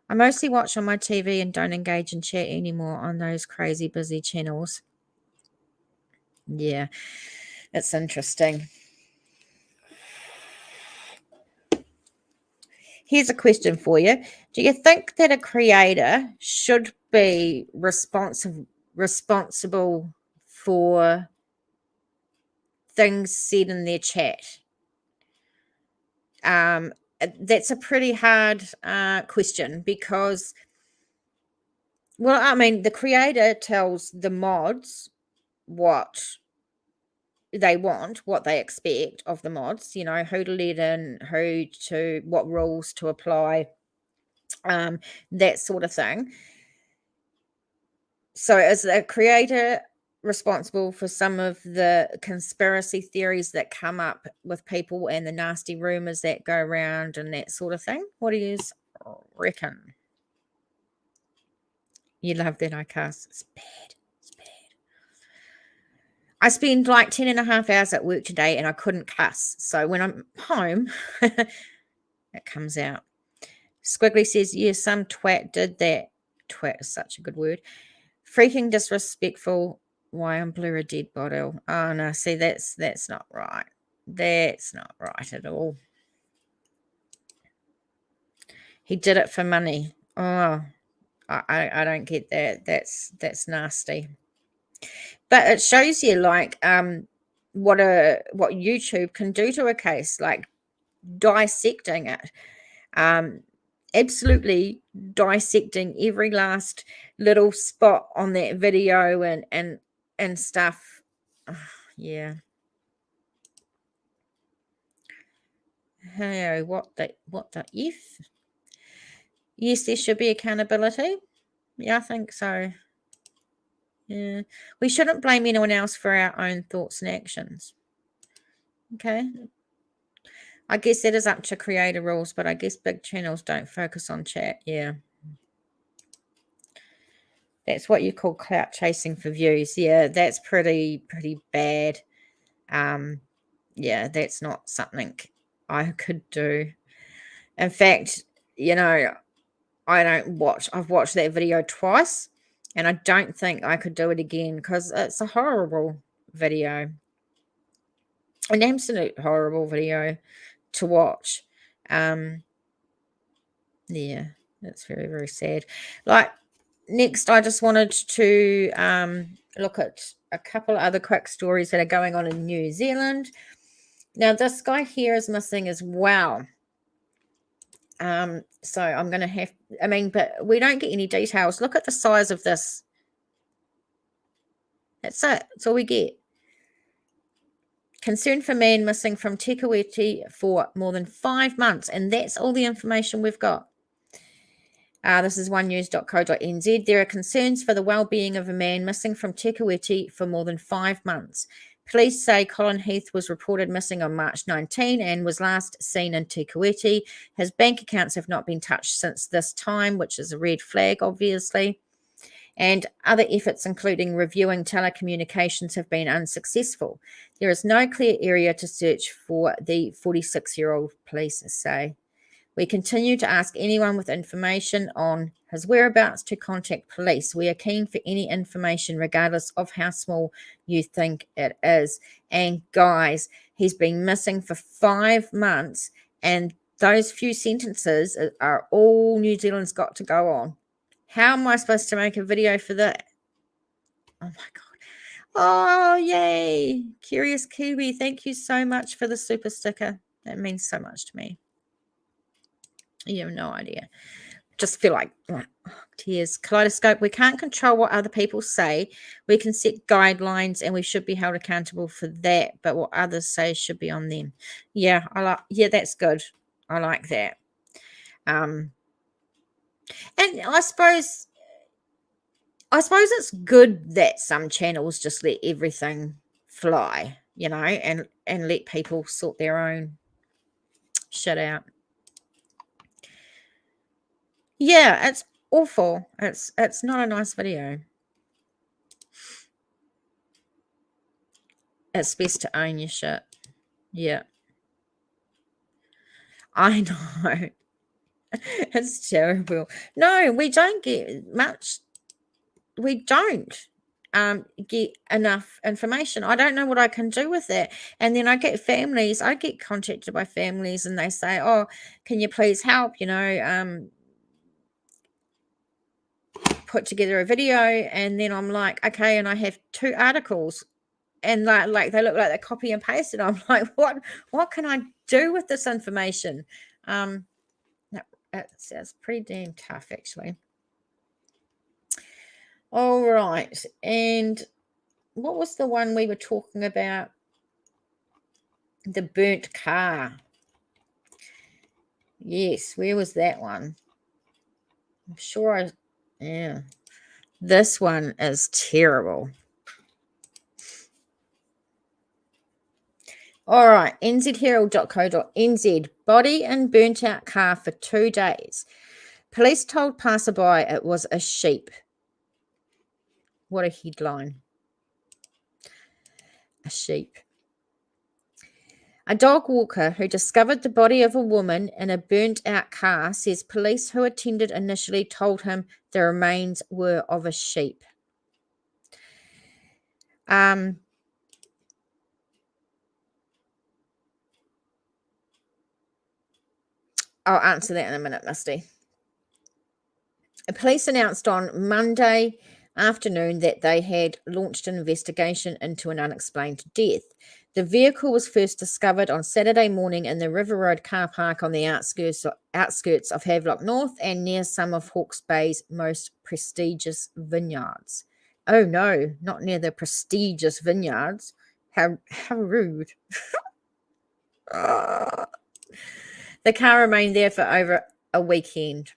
I mostly watch on my TV and don't engage in chat anymore on those crazy busy channels. Yeah, it's interesting. Here's a question for you. Do you think that a creator should be responsible for things said in their chat? That's a pretty hard question because, well, I mean, the creator tells the mods what they want, what they expect of the mods, you know, who to let in, what rules to apply, that sort of thing. So is the creator responsible for some of the conspiracy theories that come up with people and the nasty rumors that go around and that sort of thing? What do you reckon? You love that I cuss. It's bad. It's bad. I spend like 10 and a half hours at work today and I couldn't cuss. So when I'm home, it comes out. Squiggly says, yeah, some twat did that. Twat is such a good word. Freaking disrespectful. Why I'm blue a dead bottle. Oh no, see that's not right. That's not right at all. He did it for money. Oh, I don't get that. That's nasty. But it shows you like what YouTube can do to a case, like dissecting it. Absolutely dissecting every last little spot on that video and stuff. Yeah. Hey, what the F? Yes, there should be accountability. Yeah, I think so. Yeah. We shouldn't blame anyone else for our own thoughts and actions. Okay. I guess that is up to creator rules, but I guess big channels don't focus on chat. Yeah. That's what you call clout chasing for views. Yeah, that's pretty bad. Yeah, that's not something I could do. In fact, you know, I've watched that video twice and I don't think I could do it again because it's a horrible video. An absolute horrible video to watch. Yeah, that's very, very sad. Like, next, I just wanted to look at a couple of other quick stories that are going on in New Zealand. Now, this guy here is missing as well. So I'm going to have, but we don't get any details. Look at the size of this. That's it. That's all we get. Concern for man missing from Te Kuiti for more than 5 months. And that's all the information we've got. This is onenews.co.nz. There are concerns for the well-being of a man missing from Te Kuiti for more than 5 months. Police say Colin Heath was reported missing on March 19 and was last seen in Te Kuiti. His bank accounts have not been touched since this time, which is a red flag, obviously. And other efforts, including reviewing telecommunications, have been unsuccessful. There is no clear area to search for the 46-year-old, police say. We continue to ask anyone with information on his whereabouts to contact police. We are keen for any information, regardless of how small you think it is. And guys, he's been missing for 5 months, and those few sentences are all New Zealand's got to go on. How am I supposed to make a video for that? Oh my God. Oh, yay. Curious Kiwi, thank you so much for the super sticker. That means so much to me. You have no idea. Just feel like tears. Kaleidoscope, we can't control what other people say. We can set guidelines and we should be held accountable for that, but what others say should be on them. Yeah, that's good. I like that. And I suppose it's good that some channels just let everything fly, and let people sort their own shit out. Yeah, it's awful. It's not a nice video. It's best to own your shit. Yeah. I know. It's terrible. No, we don't get much. We don't get enough information. I don't know what I can do with that. And then I get contacted by families and they say, oh, can you please help? Put together a video. And then I'm like, okay. And I have 2 articles. And like they look like they're copy and pasted. I'm like, what can I do with this information? That's pretty damn tough, actually. All right. And what was the one we were talking about? The burnt car. Yes, where was that one? I'm sure yeah. This one is terrible. All right, nzherald.co.nz. Body in burnt out car for 2 days. Police told passerby it was a sheep. What a headline. A sheep. A dog walker who discovered the body of a woman in a burnt out car says police who attended initially told him the remains were of a sheep. I'll answer that in a minute, Misty. Police announced on Monday afternoon that they had launched an investigation into an unexplained death. The vehicle was first discovered on Saturday morning in the River Road car park on the outskirts of Havelock North and near some of Hawke's Bay's most prestigious vineyards. Oh no, not near the prestigious vineyards. How rude. The car remained there for over a weekend.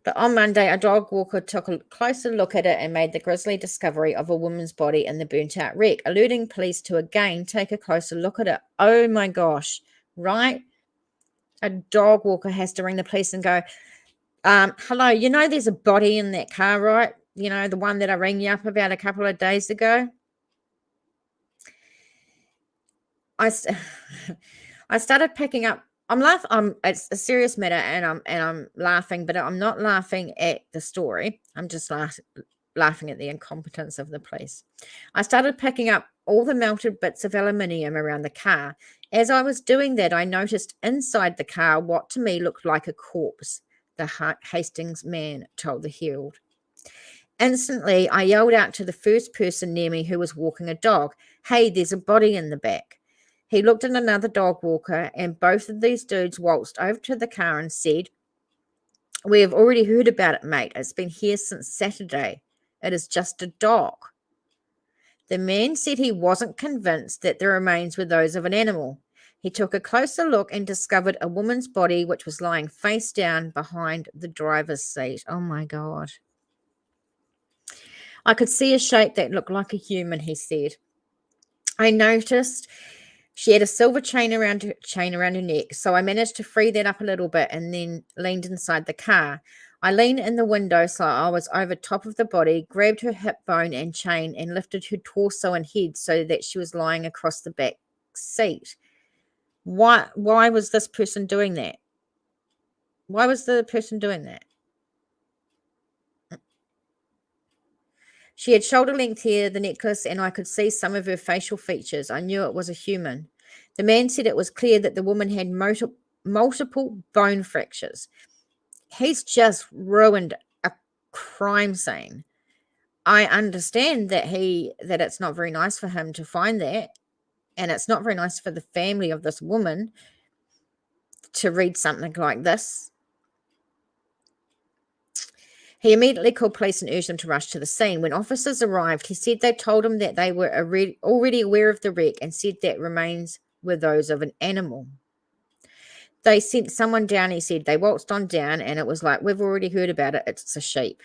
But on Monday, a dog walker took a closer look at it and made the grisly discovery of a woman's body in the burnt-out wreck, alerting police to again take a closer look at it. Oh my gosh, right? A dog walker has to ring the police and go, hello, there's a body in that car, right? The one that I rang you up about a couple of days ago. I started picking up. I'm laughing. It's a serious matter, and I'm laughing, but I'm not laughing at the story. I'm just laughing at the incompetence of the police. I started picking up all the melted bits of aluminium around the car. As I was doing that, I noticed inside the car what to me looked like a corpse. The Hastings man told the Herald. Instantly, I yelled out to the first person near me who was walking a dog, "Hey, there's a body in the back." He looked at another dog walker, and both of these dudes waltzed over to the car and said, "We have already heard about it, mate. It's been here since Saturday. It is just a dog." The man said he wasn't convinced that the remains were those of an animal. He took a closer look and discovered a woman's body, which was lying face down behind the driver's seat. Oh, my God. I could see a shape that looked like a human, he said. I noticed she had a silver chain around her neck, so I managed to free that up a little bit and then leaned inside the car. I leaned in the window so I was over top of the body, grabbed her hip bone and chain, and lifted her torso and head so that she was lying across the back seat. Why was this person doing that? Why was the person doing that? She had shoulder-length hair, the necklace, and I could see some of her facial features. I knew it was a human. The man said it was clear that the woman had multiple bone fractures. He's just ruined a crime scene. I understand that it's not very nice for him to find that, and it's not very nice for the family of this woman to read something like this. He immediately called police and urged them to rush to the scene. When officers arrived, he said they told him that they were already aware of the wreck and said that remains were those of an animal. They sent someone down, he said. They waltzed on down, and it was like, we've already heard about it. It's a sheep.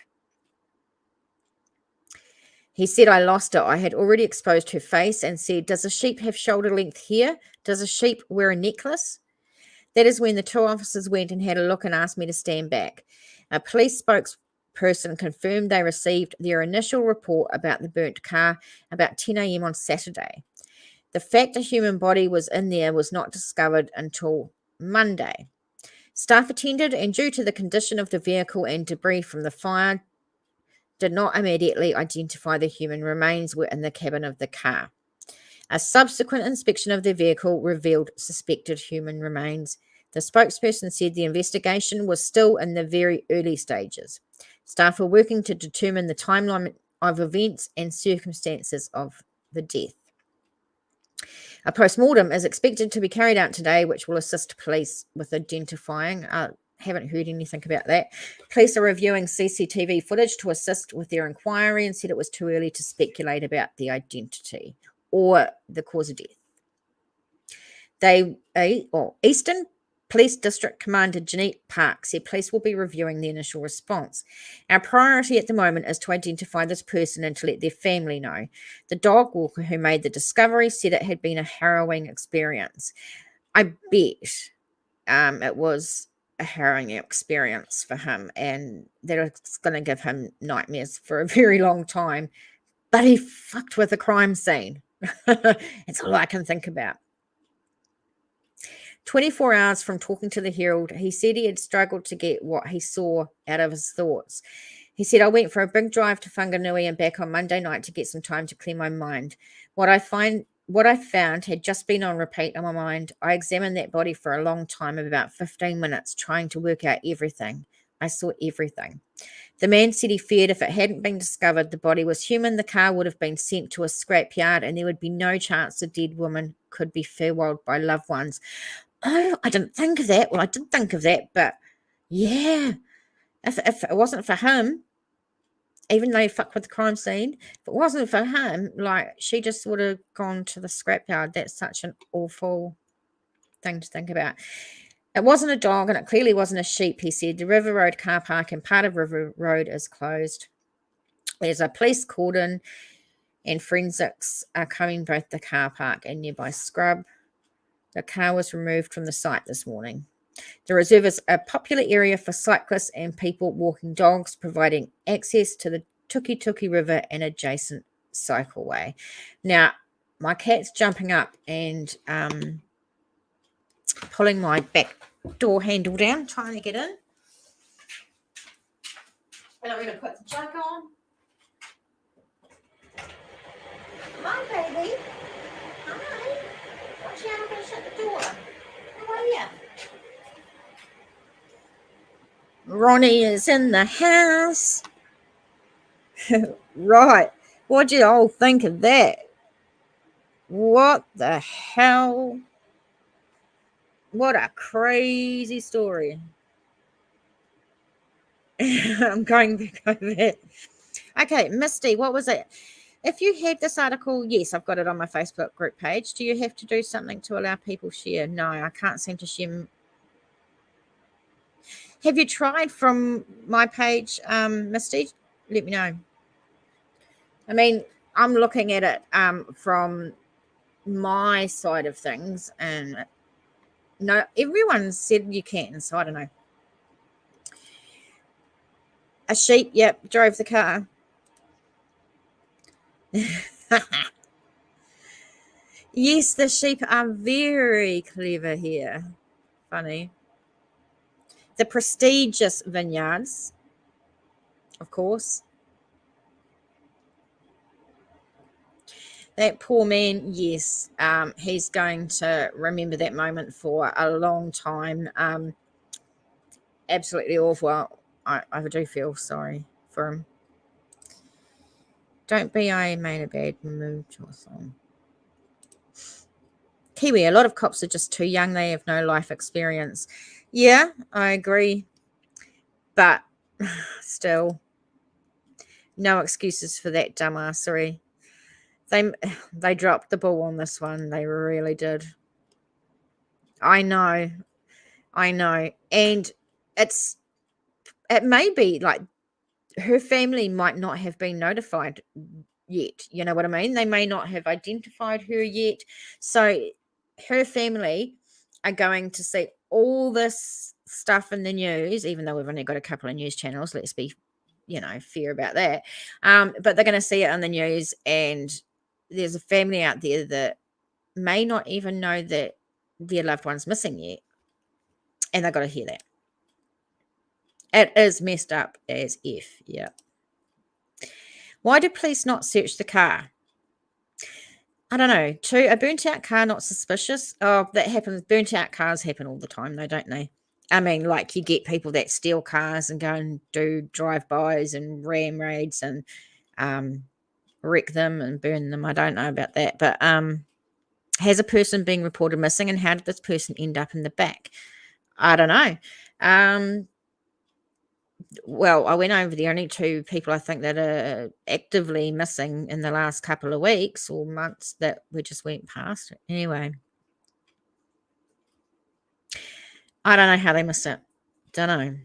He said, I lost it. I had already exposed her face and said, does a sheep have shoulder-length hair? Does a sheep wear a necklace? That is when the two officers went and had a look and asked me to stand back. A police spokesperson confirmed they received their initial report about the burnt car about 10 a.m. on Saturday. The fact a human body was in there was not discovered until Monday. Staff attended, and due to the condition of the vehicle and debris from the fire, did not immediately identify the human remains were in the cabin of the car. A subsequent inspection of the vehicle revealed suspected human remains. The spokesperson said the investigation was still in the very early stages. Staff are working to determine the timeline of events and circumstances of the death. A post-mortem is expected to be carried out today, which will assist police with identifying. Haven't heard anything about that. Police are reviewing CCTV footage to assist with their inquiry and said it was too early to speculate about the identity or the cause of death. Eastern Police District Commander Jeanette Park said police will be reviewing the initial response. Our priority at the moment is to identify this person and to let their family know. The dog walker who made the discovery said it had been a harrowing experience. I bet it was a harrowing experience for him, and that it's going to give him nightmares for a very long time. But he fucked with a crime scene. That's all I can think about. 24 hours from talking to the Herald, he said he had struggled to get what he saw out of his thoughts. He said, I went for a big drive to Whanganui and back on Monday night to get some time to clear my mind. What I found had just been on repeat in my mind. I examined that body for a long time, about 15 minutes, trying to work out everything. I saw everything. The man said he feared if it hadn't been discovered the body was human, the car would have been sent to a scrapyard and there would be no chance the dead woman could be farewelled by loved ones. Oh, I didn't think of that. Well, I did think of that, but yeah, if it wasn't for him, even though he fucked with the crime scene, if it wasn't for him, like, she just would have gone to the scrapyard. That's such an awful thing to think about. It wasn't a dog, and it clearly wasn't a sheep, he said. The River Road car park and part of River Road is closed. There's a police cordon, and forensics are coming both the car park and nearby scrub. The car was removed from the site this morning. The reserve is a popular area for cyclists and people walking dogs, providing access to the Tuki River and adjacent cycleway. Now, my cat's jumping up and pulling my back door handle down, trying to get in. And I'm going to put the jug on. Come on, baby. Hi. Watch out, I'm going to shut the door. How are you? Ronnie is in the house. Right. What do you all think of that? What the hell? What a crazy story. I'm going back over it. Okay, Misty, what was it? If you had this article, yes, I've got it on my Facebook group page. Do you have to do something to allow people share? No, I can't seem to share. Have you tried from my page, Misty? Let me know. I mean, I'm looking at it from my side of things, and no, everyone said you can, so I don't know. A sheep, yep, drove the car. Yes, the sheep are very clever here. Funny. The prestigious vineyards, of course. That poor man, yes, he's going to remember that moment for a long time. Absolutely awful. I do feel sorry for him. Don't be I made a bad move or something. Kiwi, a lot of cops are just too young. They have no life experience. Yeah, I agree. But still, no excuses for that dumbassery. They dropped the ball on this one. They really did. I know. I know. And it may be like her family might not have been notified yet. You know what I mean? They may not have identified her yet. So her family are going to see all this stuff in the news, even though we've only got a couple of news channels. Let's be, fair about that. But they're going to see it on the news, and there's a family out there that may not even know that their loved one's missing yet, and they've got to hear that. It is messed up as if, yeah. Why do police not search the car? I don't know. A burnt out car, not suspicious. Oh, that happens. Burnt out cars happen all the time, though, don't they? I mean, like you get people that steal cars and go and do drive-bys and ram raids and wreck them and burn them. I don't know about that, but has a person been reported missing, and how did this person end up in the back? I don't know. Well, I went over the only two people I think that are actively missing in the last couple of weeks or months that we just went past. Anyway, I don't know how they missed it. Don't know.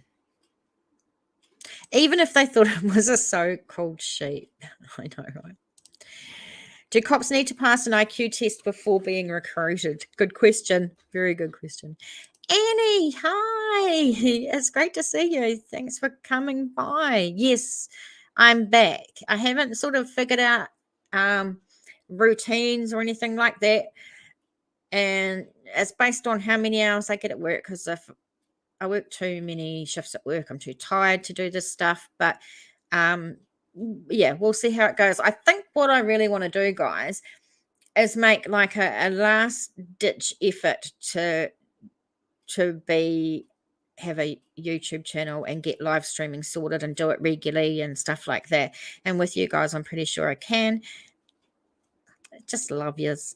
Even if they thought it was a so-called sheep. I know, right? Do cops need to pass an IQ test before being recruited? Good question. Very good question. Annie, hi. It's great to see you. Thanks for coming by. Yes, I'm back. I haven't sort of figured out routines or anything like that. And it's based on how many hours I get at work, because if I work too many shifts at work, I'm too tired to do this stuff. But yeah, we'll see how it goes. I think what I really want to do, guys, is make like a last ditch effort to have a YouTube channel and get live streaming sorted and do it regularly and stuff like that. And with you guys, I'm pretty sure I can. Just love yous.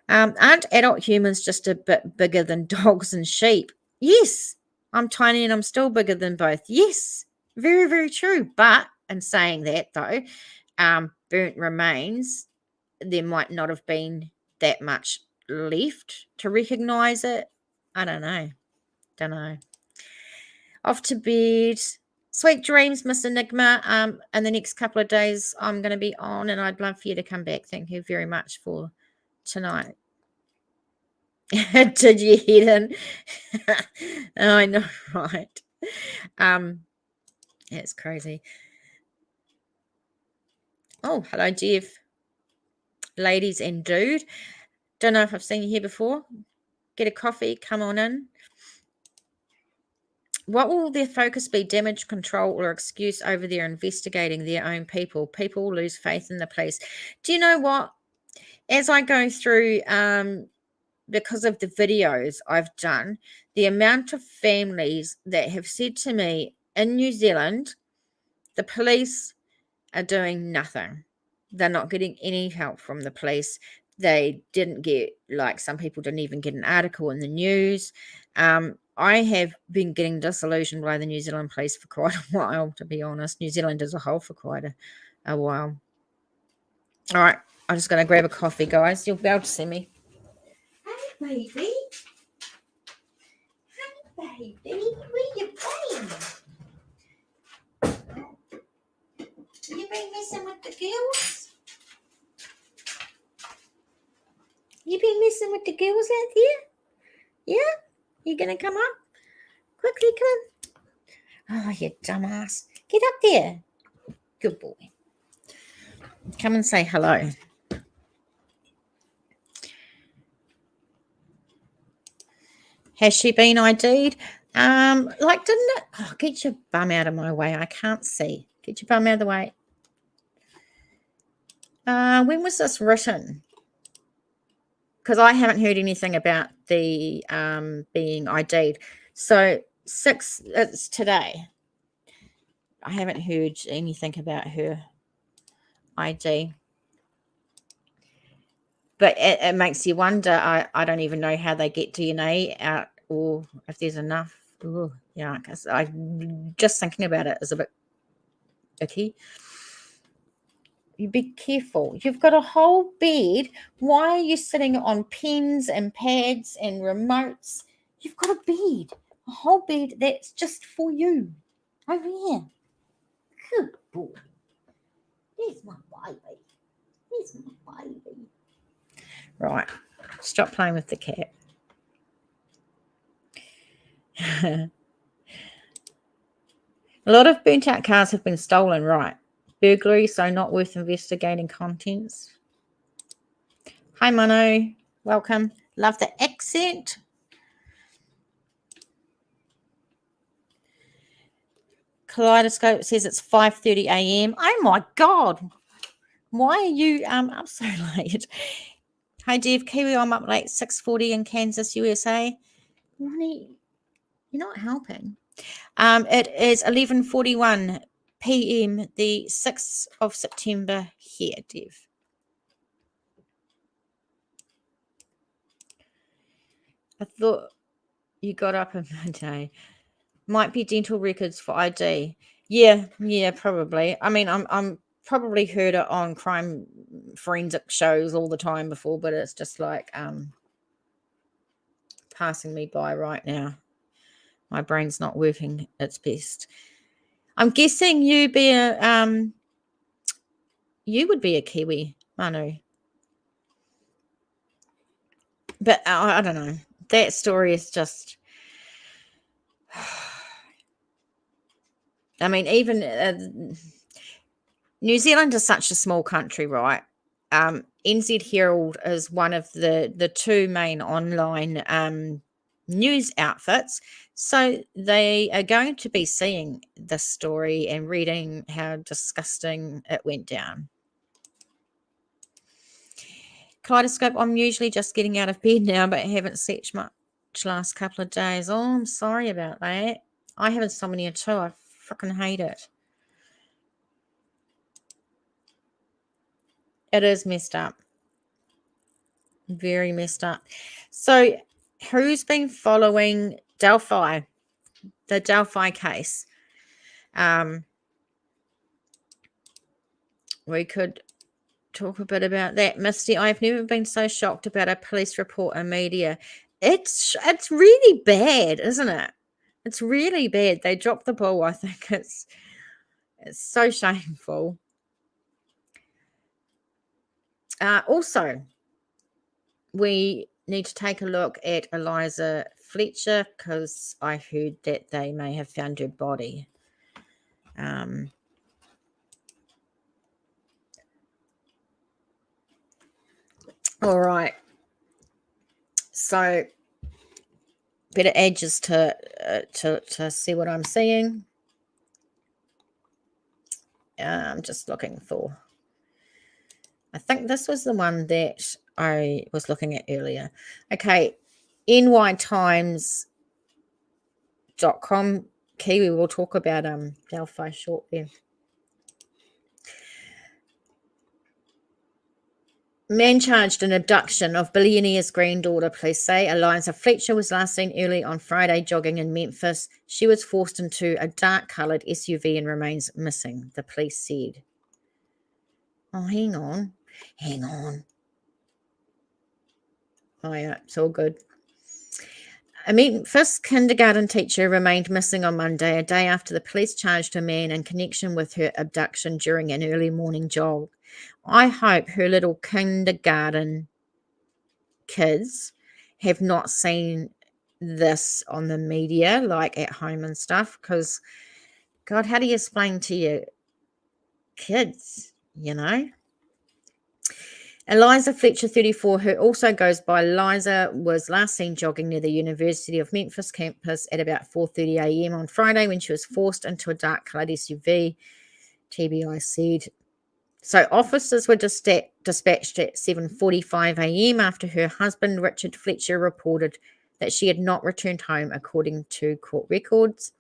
Aren't adult humans just a bit bigger than dogs and sheep? Yes, I'm tiny and I'm still bigger than both. Yes, very, very true. But in saying that, though, burnt remains, there might not have been that much left to recognize it. I don't know. Don't know. Off to bed. Sweet dreams, Miss Enigma. In the next couple of days, I'm going to be on, and I'd love for you to come back. Thank you very much for tonight. Did you hit in? I know, right? It's crazy. Oh, hello, Jeff. Ladies and dude. Don't know if I've seen you here before. Get a coffee, come on in. What will their focus be? Damage control or excuse over their investigating their own people? People lose faith in the police. Do you know what? As I go through, because of the videos I've done, the amount of families that have said to me in New Zealand, the police are doing nothing. They're not getting any help from the police. They didn't get, like some people didn't even get an article in the news. I have been getting disillusioned by the New Zealand police for quite a while, to be honest. New Zealand as a whole for quite a while. All right, I'm just going to grab a coffee, guys. You'll be able to see me. Hey, baby. Hey, baby. Where you been? You been messing with the girls? You been messing with the girls out there? Yeah? You going to come up? Quickly, come on. Oh, you dumbass. Get up there. Good boy. Come and say hello. Has she been ID'd? Like, didn't it? Oh, get your bum out of my way. I can't see. Get your bum out of the way. When was this written? Because I haven't heard anything about the being ID'd. So it's today. I haven't heard anything about her ID. But it makes you wonder. I don't even know how they get DNA out or if there's enough. Oh, yeah, because I just thinking about it is a bit icky. You be careful. You've got a whole bed. Why are you sitting on pens and pads and remotes? You've got a bed, a whole bed that's just for you. Over here. Good boy. There's my baby. There's my baby. Right. Stop playing with the cat. A lot of burnt out cars have been stolen, right? Burglary, so not worth investigating contents. Hi, Mano. Welcome. Love the accent. Kaleidoscope says it's 5:30 a.m. Oh, my God. Why are you up so late? Hi, Dev. Kiwi, I'm up late, 6:40 in Kansas, USA. Ronnie, you're not helping. It is 11:41 p.m., the 6th of September here, Dev. I thought you got up in my day. Might be dental records for ID. Yeah, probably. I mean, I'm probably heard it on crime forensic shows all the time before, but it's just like passing me by right now. My brain's not working its best. I'm guessing you would be a Kiwi, Manu. But I don't know. That story is just. I mean, even New Zealand is such a small country, right? NZ Herald is one of the two main online news outfits. So they are going to be seeing this story and reading how disgusting it went down. Kaleidoscope, I'm usually just getting out of bed now, but I haven't slept much last couple of days. Oh, I'm sorry about that. I have insomnia too. I fucking hate it. It is messed up. Very messed up. So who's been following Delphi, the Delphi case? We could talk a bit about that. Misty, I've never been so shocked about a police report in media. It's really bad, isn't it? It's really bad. They dropped the ball. I think it's so shameful. Also, we need to take a look at Eliza Fletcher because I heard that they may have found her body. All right. So, better edges to see what I'm seeing. I'm just looking for. I think this was the one that I was looking at earlier. Okay, nytimes.com. Kiwi, we'll talk about Delphi shortly. Man charged in abduction of billionaire's granddaughter, police say. Eliza Fletcher was last seen early on Friday jogging in Memphis. She was forced into a dark-coloured SUV and remains missing, the police said. Oh, hang on. Oh, yeah, it's all good. A Memphis kindergarten teacher remained missing on Monday, a day after the police charged a man in connection with her abduction during an early morning jog. I hope her little kindergarten kids have not seen this on the media, like at home and stuff, because, God, how do you explain to your kids, you know? Eliza Fletcher, 34, who also goes by Liza, was last seen jogging near the University of Memphis campus at about 4:30 a.m. on Friday when she was forced into a dark-coloured SUV, TBI said. So officers were dispatched at 7:45 a.m. after her husband, Richard Fletcher, reported that she had not returned home, according to court records.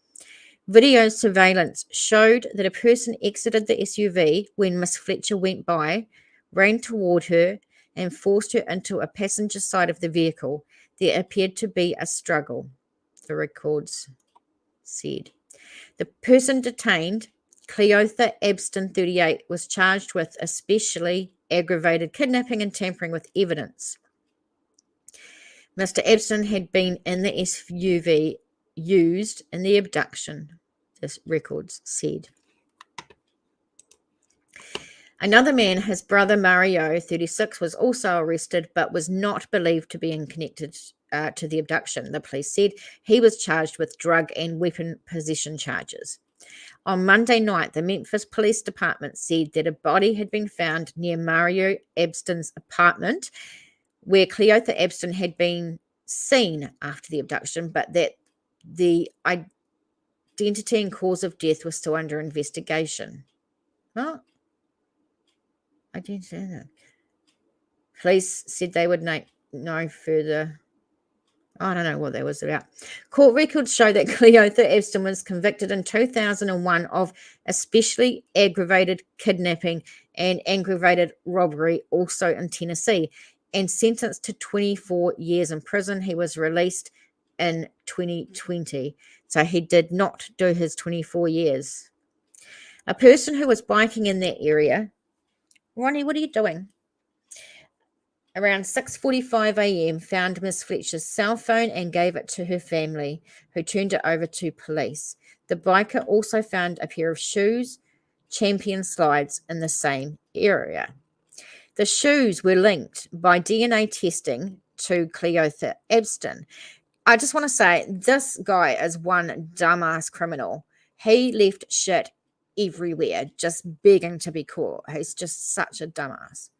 Video surveillance showed that a person exited the SUV when Miss Fletcher went by, ran toward her, and forced her into a passenger side of the vehicle. There appeared to be a struggle, the records said. The person detained, Cleotha Abston, 38, was charged with especially aggravated kidnapping and tampering with evidence. Mr. Abston had been in the SUV used in the abduction, this records said. Another man, his brother Mario, 36, was also arrested but was not believed to be connected to the abduction. The police said he was charged with drug and weapon possession charges. On Monday night, the Memphis Police Department said that a body had been found near Mario Abston's apartment, where Cleotha Abston had been seen after the abduction, but that the identity and cause of death was still under investigation. What? I didn't say that. Police said they would know further. I don't know what that was about. Court records show that Cleotha Abston was convicted in 2001 of especially aggravated kidnapping and aggravated robbery, also in Tennessee, and sentenced to 24 years in prison. He was released in 2020, so he did not do his 24 years. A person who was biking in that area, Ronnie, what are you doing? Around 6:45 a.m. found Miss Fletcher's cell phone and gave it to her family, who turned it over to police. The biker also found a pair of shoes, Champion slides, in the same area. The shoes were linked by DNA testing to Cleotha Abston. I just want to say, this guy is one dumbass criminal. He left shit everywhere, just begging to be caught. He's just such a dumbass.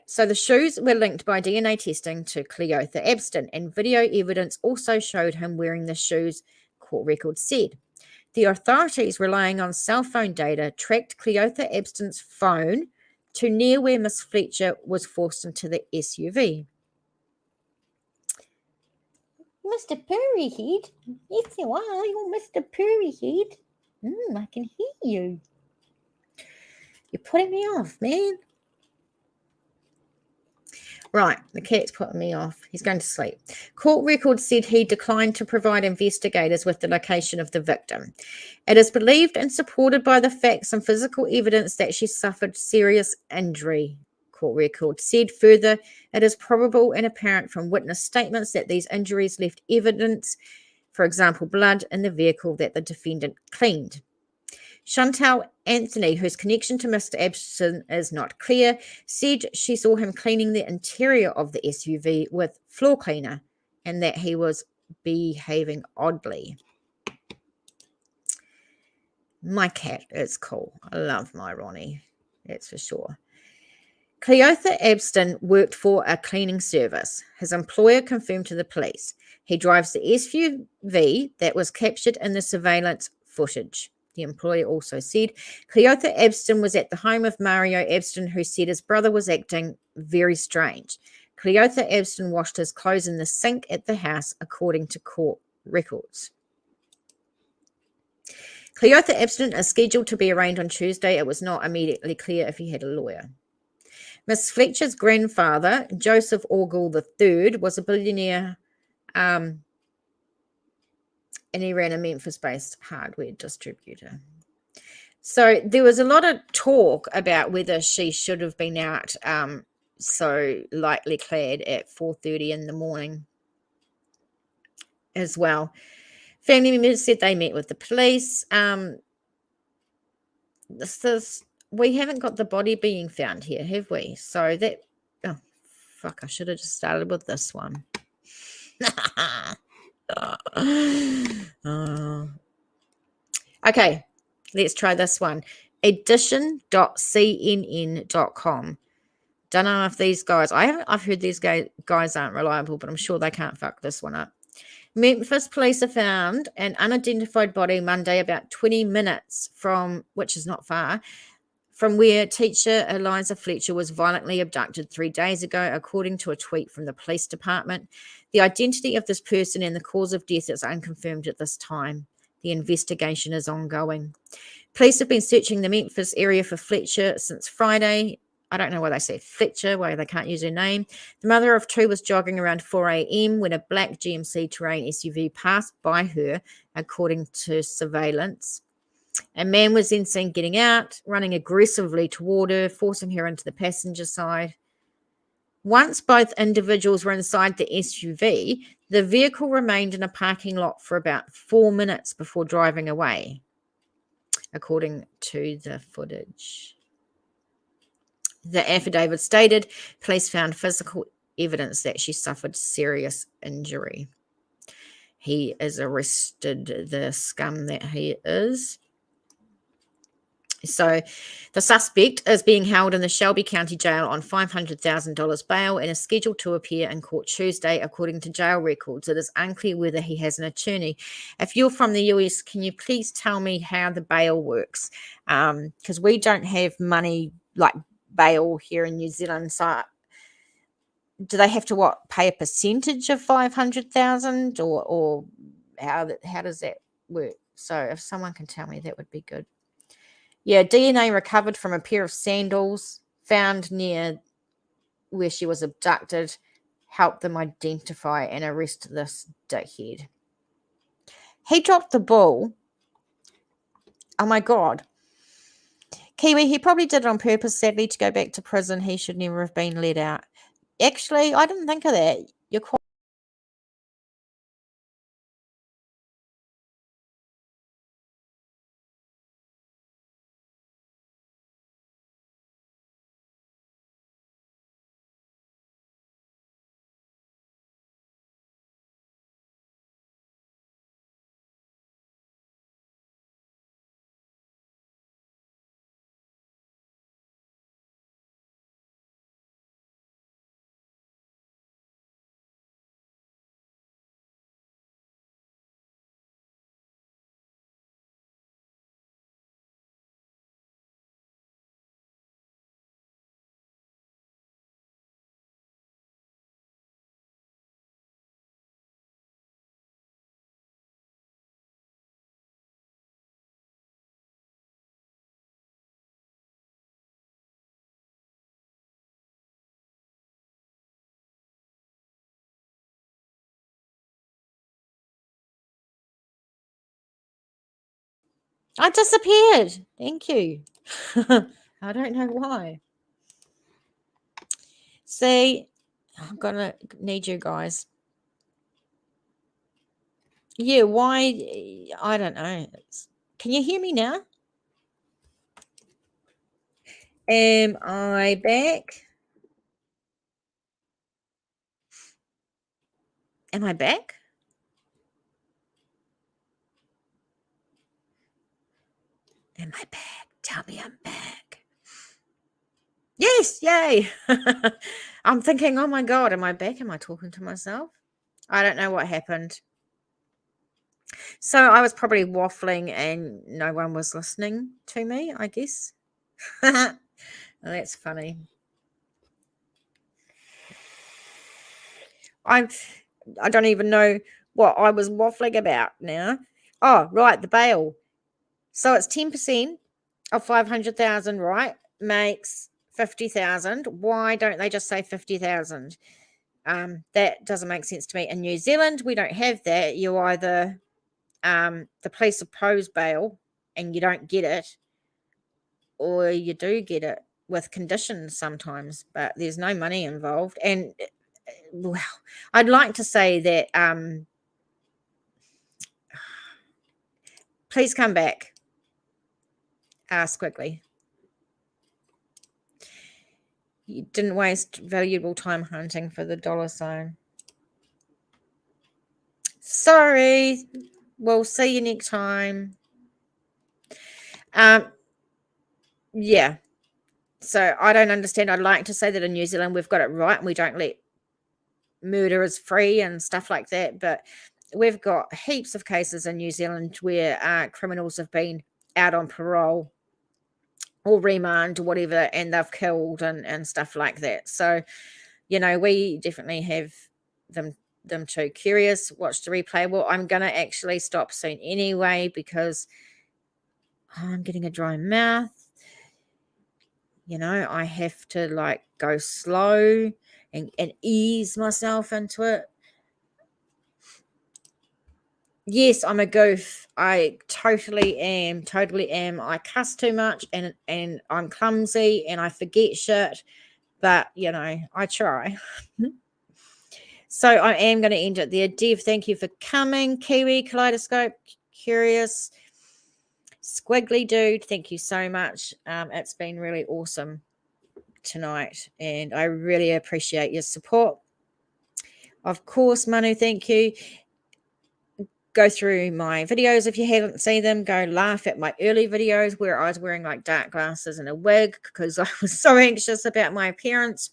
So the shoes were linked by DNA testing to Cleotha Abston, and video evidence also showed him wearing the shoes, court records said. The authorities, relying on cell phone data, tracked Cleotha Abston's phone to near where Miss Fletcher was forced into the SUV. Mr. Purryhead, yes you are, you're Mr. Purryhead. I can hear you. You're putting me off, man. Right, the cat's putting me off. He's going to sleep. Court records said he declined to provide investigators with the location of the victim. It is believed and supported by the facts and physical evidence that she suffered serious injury, court records said. Further, it is probable and apparent from witness statements that these injuries left evidence, for example, blood in the vehicle that the defendant cleaned. Chantal Anthony, whose connection to Mr. Abston is not clear, said she saw him cleaning the interior of the SUV with floor cleaner and that he was behaving oddly. My cat is cool. I love my Ronnie, that's for sure. Cleotha Abston worked for a cleaning service. His employer confirmed to the police. He drives the SUV that was captured in the surveillance footage. The employer also said Cleotha Abston was at the home of Mario Abston, who said his brother was acting very strange. Cleotha Abston washed his clothes in the sink at the house, according to court records. Cleotha Abston is scheduled to be arraigned on Tuesday. It was not immediately clear if he had a lawyer. Miss Fletcher's grandfather, Joseph Orgall III, was a billionaire and he ran a Memphis-based hardware distributor. So there was a lot of talk about whether she should have been out so lightly clad at 4:30 in the morning as well. Family members said they met with the police. We haven't got the body being found here, have we? So that, oh, fuck, I should have just started with this one. Okay, let's try this one. Edition.cnn.com Don't know if these guys, I've heard these guys aren't reliable, but I'm sure they can't fuck this one up. Memphis police have found an unidentified body Monday about 20 minutes from, which is not far, from where teacher Eliza Fletcher was violently abducted 3 days ago, according to a tweet from the police department. The identity of this person and the cause of death is unconfirmed at this time. The investigation is ongoing. Police have been searching the Memphis area for Fletcher since Friday. I don't know why they say Fletcher, why they can't use her name. The mother of two was jogging around 4 a.m. when a black GMC Terrain SUV passed by her, according to surveillance. A man was then seen getting out, running aggressively toward her, forcing her into the passenger side. Once both individuals were inside the SUV, the vehicle remained in a parking lot for about 4 minutes before driving away, according to the footage. The affidavit stated police found physical evidence that she suffered serious injury. He is arrested, the scum that he is. So the suspect is being held in the Shelby County Jail on $500,000 bail and is scheduled to appear in court Tuesday, according to jail records. It is unclear whether he has an attorney. If you're from the US, can you please tell me how the bail works? Because we don't have money like bail here in New Zealand. So do they have to pay a percentage of 500,000 or how does that work? So if someone can tell me, that would be good. Yeah, DNA recovered from a pair of sandals found near where she was abducted helped them identify and arrest this dickhead. He dropped the ball. Oh my God. Kiwi, he probably did it on purpose, sadly, to go back to prison. He should never have been let out. Actually, I didn't think of that. You're quite... I disappeared. Thank you. I don't know why. See, I'm going to need you guys. Yeah, why? I don't know. Can you hear me now? Am I back? Am I back? Am I back? Tell me I'm back. Yes, yay. I'm thinking, oh my God, am I back? Am I talking to myself? I don't know what happened. So I was probably waffling and no one was listening to me, I guess. Well, that's funny. I don't even know what I was waffling about now. Oh, right, the bail. So it's 10% of 500,000, right? Makes 50,000. Why don't they just say 50,000? That doesn't make sense to me. In New Zealand, we don't have that. You either the police oppose bail and you don't get it, or you do get it with conditions sometimes, but there's no money involved. And well, I'd like to say that please come back. Squiggly. You didn't waste valuable time hunting for the dollar sign. Sorry. We'll see you next time. Yeah. So I don't understand. I'd like to say that in New Zealand we've got it right and we don't let murderers free and stuff like that, but we've got heaps of cases in New Zealand where criminals have been out on parole or remand or whatever, and they've killed and stuff like that. So, we definitely have them too. Curious, watch the replay. Well, I'm gonna actually stop soon anyway because I'm getting a dry mouth. I have to like go slow and ease myself into it. Yes, I'm a goof. I totally am. Totally am. I cuss too much and I'm clumsy and I forget shit. But I try. So I am going to end it there. Dev, thank you for coming. Kiwi, Kaleidoscope, Curious, Squiggly Dude, thank you so much. It's been really awesome tonight and I really appreciate your support. Of course, Manu, thank you. Go through my videos if you haven't seen them. Go laugh at my early videos where I was wearing like dark glasses and a wig because I was so anxious about my appearance.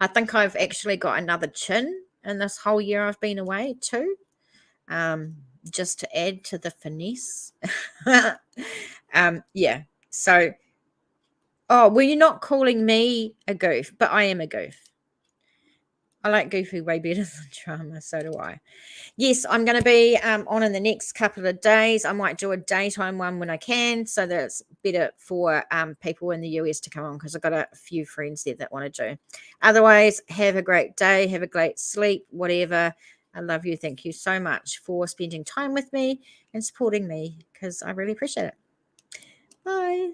I think I've actually got another chin in this whole year I've been away too, just to add to the finesse. Yeah. So, well, you're not calling me a goof, but I am a goof. I like goofy way better than drama. So do I. Yes, I'm going to be on in the next couple of days. I might do a daytime one when I can, so that it's better for people in the US to come on because I've got a few friends there that want to do. Otherwise, have a great day. Have a great sleep, whatever. I love you. Thank you so much for spending time with me and supporting me because I really appreciate it. Bye.